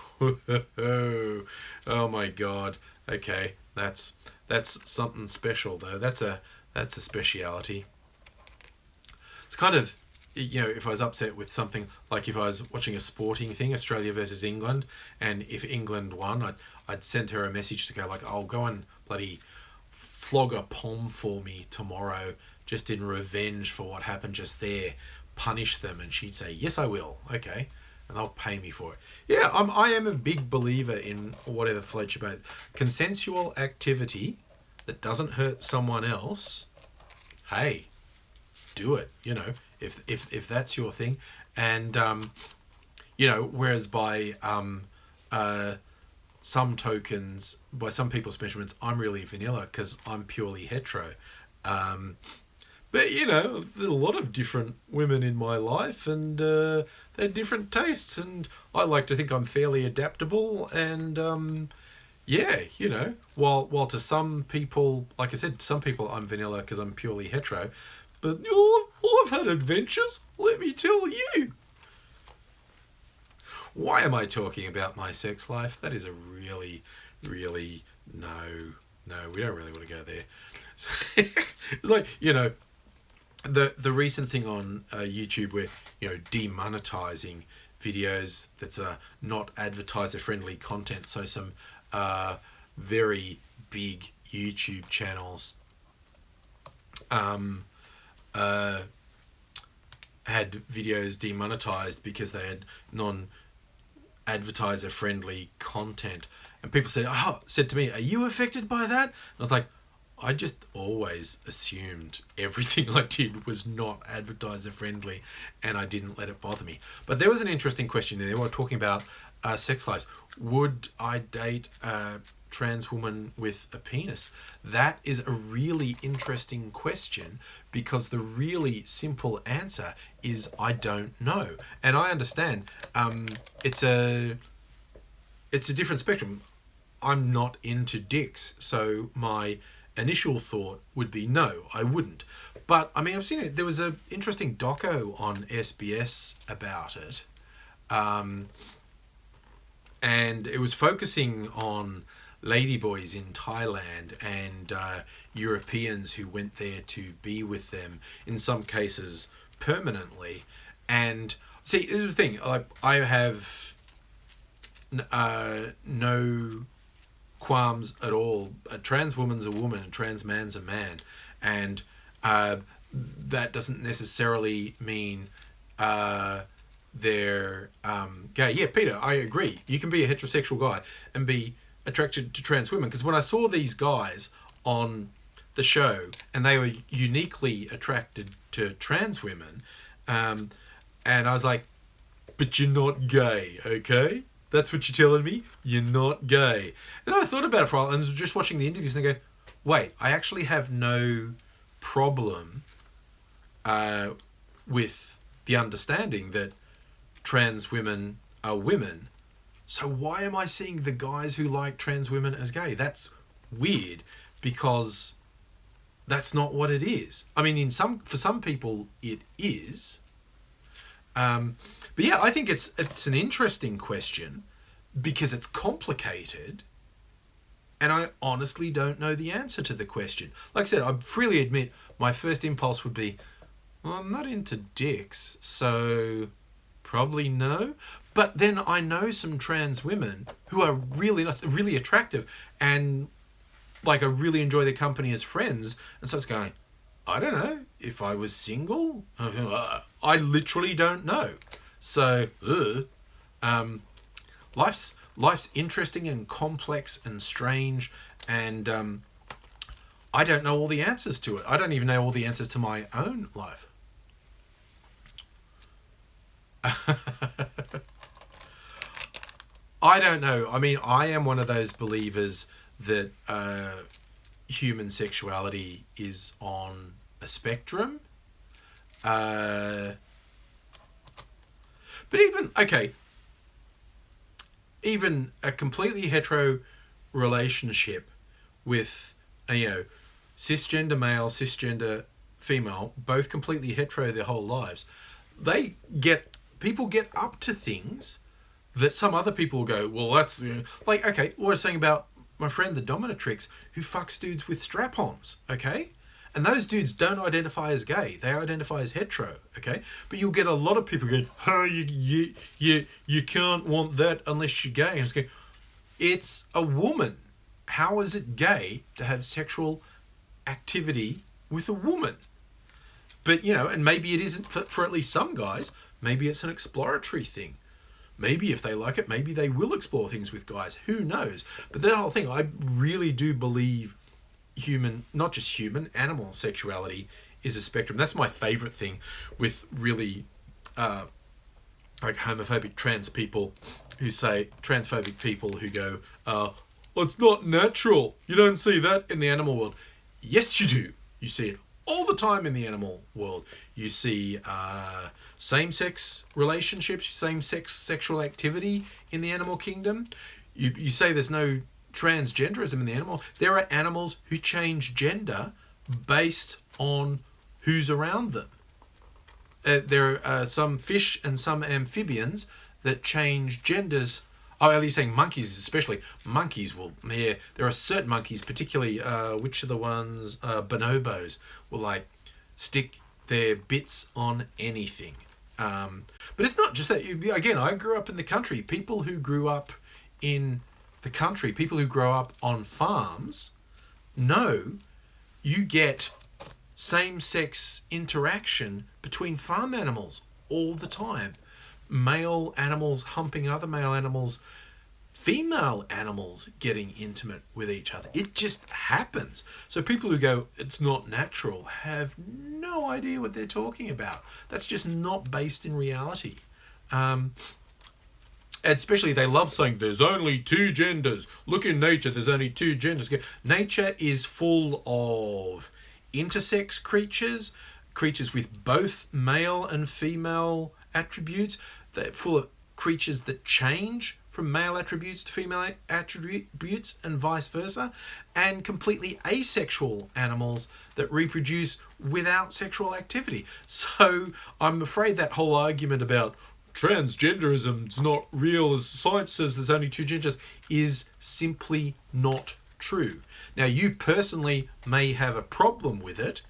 oh my God. Okay, that's something special though. That's a speciality. It's kind of, you know, if I was upset with something, like if I was watching a sporting thing, Australia versus England, and if England won, I'd send her a message to go like, "I'll go and bloody flog a pom for me tomorrow, just in revenge for what happened just there. Punish them." And she'd say, "Yes, I will." Okay, and they'll pay me for it. Yeah, I am a big believer in whatever floats your boat. Consensual activity that doesn't hurt someone else. Hey, do it. You know, if that's your thing. And you know, whereas by some tokens, by some people's measurements, I'm really vanilla because I'm purely hetero. But you know, there's a lot of different women in my life, and they're different tastes, and I like to think I'm fairly adaptable. And yeah, you know, while to some people, like I said, some people I'm vanilla because I'm purely hetero, but I've had adventures. Let me tell you. Why am I talking about my sex life? That is a really, really no. We don't really want to go there. So, it's like, you know, the recent thing on YouTube where, you know, demonetizing videos that's not advertiser friendly content. So some very big YouTube channels had videos demonetized because they had advertiser friendly content, and people said to me, "Are you affected by that?" And I was like, I just always assumed everything I did was not advertiser friendly, and I didn't let it bother me. But there was an interesting question there. They were talking about sex lives. Would I date a trans woman with a penis? That is a really interesting question, because the really simple answer is I don't know. And I understand it's a different spectrum. I'm not into dicks, so my initial thought would be no, I wouldn't. But I mean, I've seen it. There was an interesting doco on SBS about it, and it was focusing on ladyboys in Thailand and Europeans who went there to be with them, in some cases permanently. And see, this is the thing. Like, I have no qualms at all. A trans woman's a woman, a trans man's a man, and that doesn't necessarily mean they're gay. Yeah, Peter, I agree. You can be a heterosexual guy and be attracted to trans women, because when I saw these guys on the show and they were uniquely attracted to trans women, and I was like, but you're not gay, okay? That's what you're telling me? You're not gay. And then I thought about it for a while and was just watching the interviews and I go, wait, I actually have no problem with the understanding that trans women are women. So why am I seeing the guys who like trans women as gay? That's weird, because that's not what it is. I mean, for some people it is. But yeah, I think it's an interesting question because it's complicated, and I honestly don't know the answer to the question. Like I said, I freely admit my first impulse would be, well, I'm not into dicks, so probably no. But then I know some trans women who are really nice, really attractive, and like I really enjoy their company as friends. And so it's going, I don't know, if I was single, I literally don't know. So, life's interesting and complex and strange, and I don't know all the answers to it. I don't even know all the answers to my own life. I don't know. I mean, I am one of those believers that human sexuality is on a spectrum. But even a completely hetero relationship with, cisgender male, cisgender female, both completely hetero their whole lives, people get up to things that some other people will go, well, that's, what I was saying about my friend, the dominatrix, who fucks dudes with strap-ons, okay? And those dudes don't identify as gay. They identify as hetero, okay? But you'll get a lot of people going, oh, you can't want that unless you're gay. And it's going, it's a woman. How is it gay to have sexual activity with a woman? But, and maybe it isn't for at least some guys. Maybe it's an exploratory thing. Maybe if they like it, maybe they will explore things with guys. Who knows? But the whole thing, I really do believe not just human, animal sexuality is a spectrum. That's my favourite thing with really homophobic transphobic people who go, well, it's not natural. You don't see that in the animal world. Yes, you do. You see it all the time in the animal world. You see same-sex relationships, same-sex sexual activity in the animal kingdom. You say there's no transgenderism in the animal. There are animals who change gender based on who's around them. There are some fish and some amphibians that change genders. Oh, are you saying monkeys especially? Monkeys will, there are certain monkeys, particularly, which are the ones, bonobos, will stick their bits on anything. But it's not just that. Again, I grew up in the country. People who grew up in the country, people who grow up on farms, know you get same-sex interaction between farm animals all the time. Male animals humping other male animals, female animals getting intimate with each other. It just happens. So people who go, it's not natural, have no idea what they're talking about. That's just not based in reality. Especially they love saying there's only two genders. Look in nature, there's only two genders. Nature is full of intersex creatures with both male and female attributes. They're full of creatures that change from male attributes to female attributes and vice versa, and completely asexual animals that reproduce without sexual activity. So I'm afraid that whole argument about transgenderism is not real, as science says there's only two genders, is simply not true. Now, you personally may have a problem with it,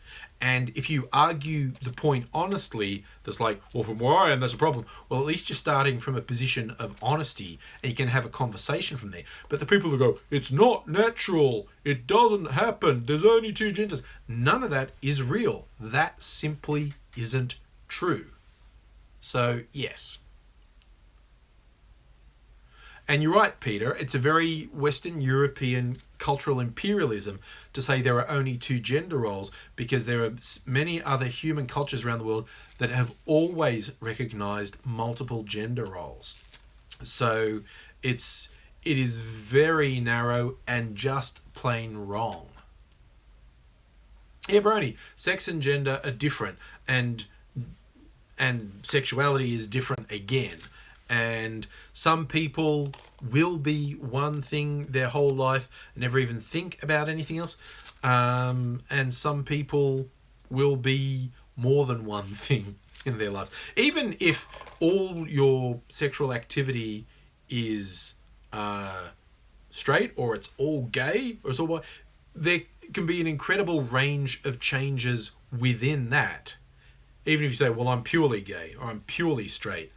and if you argue the point honestly, that's well, from where I am, there's a problem. Well, at least you're starting from a position of honesty, and you can have a conversation from there. But the people who go, it's not natural, it doesn't happen, there's only two genders, none of that is real. That simply isn't true. So, yes. And you're right, Peter, it's a very Western European cultural imperialism to say there are only two gender roles, because there are many other human cultures around the world that have always recognized multiple gender roles. So it is very narrow and just plain wrong. Yeah, Brony, sex and gender are different, and sexuality is different again. And some people will be one thing their whole life and never even think about anything else. And some people will be more than one thing in their life. Even if all your sexual activity is straight, or it's all gay, or it's all, there can be an incredible range of changes within that. Even if you say, well, I'm purely gay or I'm purely straight.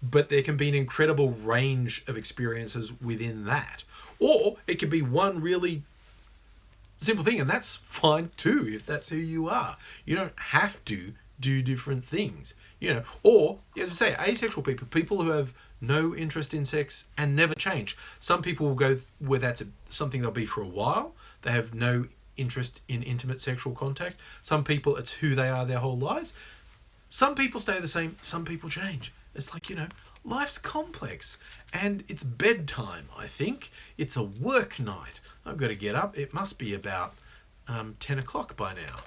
But there can be an incredible range of experiences within that. Or it could be one really simple thing, and that's fine too, if that's who you are. You don't have to do different things, Or, as I say, asexual people who have no interest in sex and never change. Some people will go where that's something they'll be for a while. They have no interest in intimate sexual contact. Some people, it's who they are their whole lives. Some people stay the same, some people change. It's life's complex and it's bedtime, I think. It's a work night. I've got to get up. It must be about 10 o'clock by now.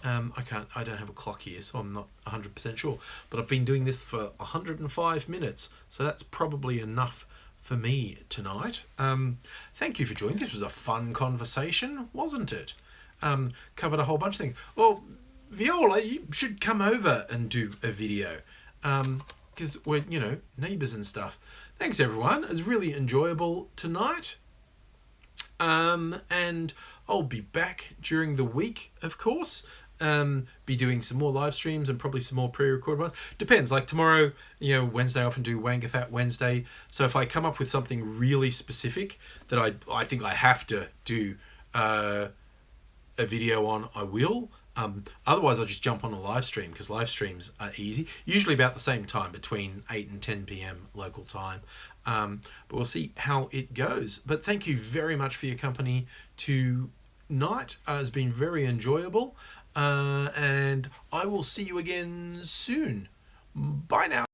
I don't have a clock here, so I'm not 100% sure. But I've been doing this for 105 minutes, so that's probably enough for me tonight. Thank you for joining. This was a fun conversation, wasn't it? Covered a whole bunch of things. Well, Viola, you should come over and do a video, because we're, neighbours and stuff. Thanks, everyone. It was really enjoyable tonight. And I'll be back during the week, of course. Be doing some more live streams and probably some more pre-recorded ones. Depends. Like tomorrow, Wednesday, I often do Wangafat Wednesday. So if I come up with something really specific that I think I have to do a video on, I will. Otherwise, I'll just jump on a live stream, because live streams are easy. Usually about the same time, between 8 and 10 p.m. local time. But we'll see how it goes. But thank you very much for your company tonight. It's been very enjoyable. And I will see you again soon. Bye now.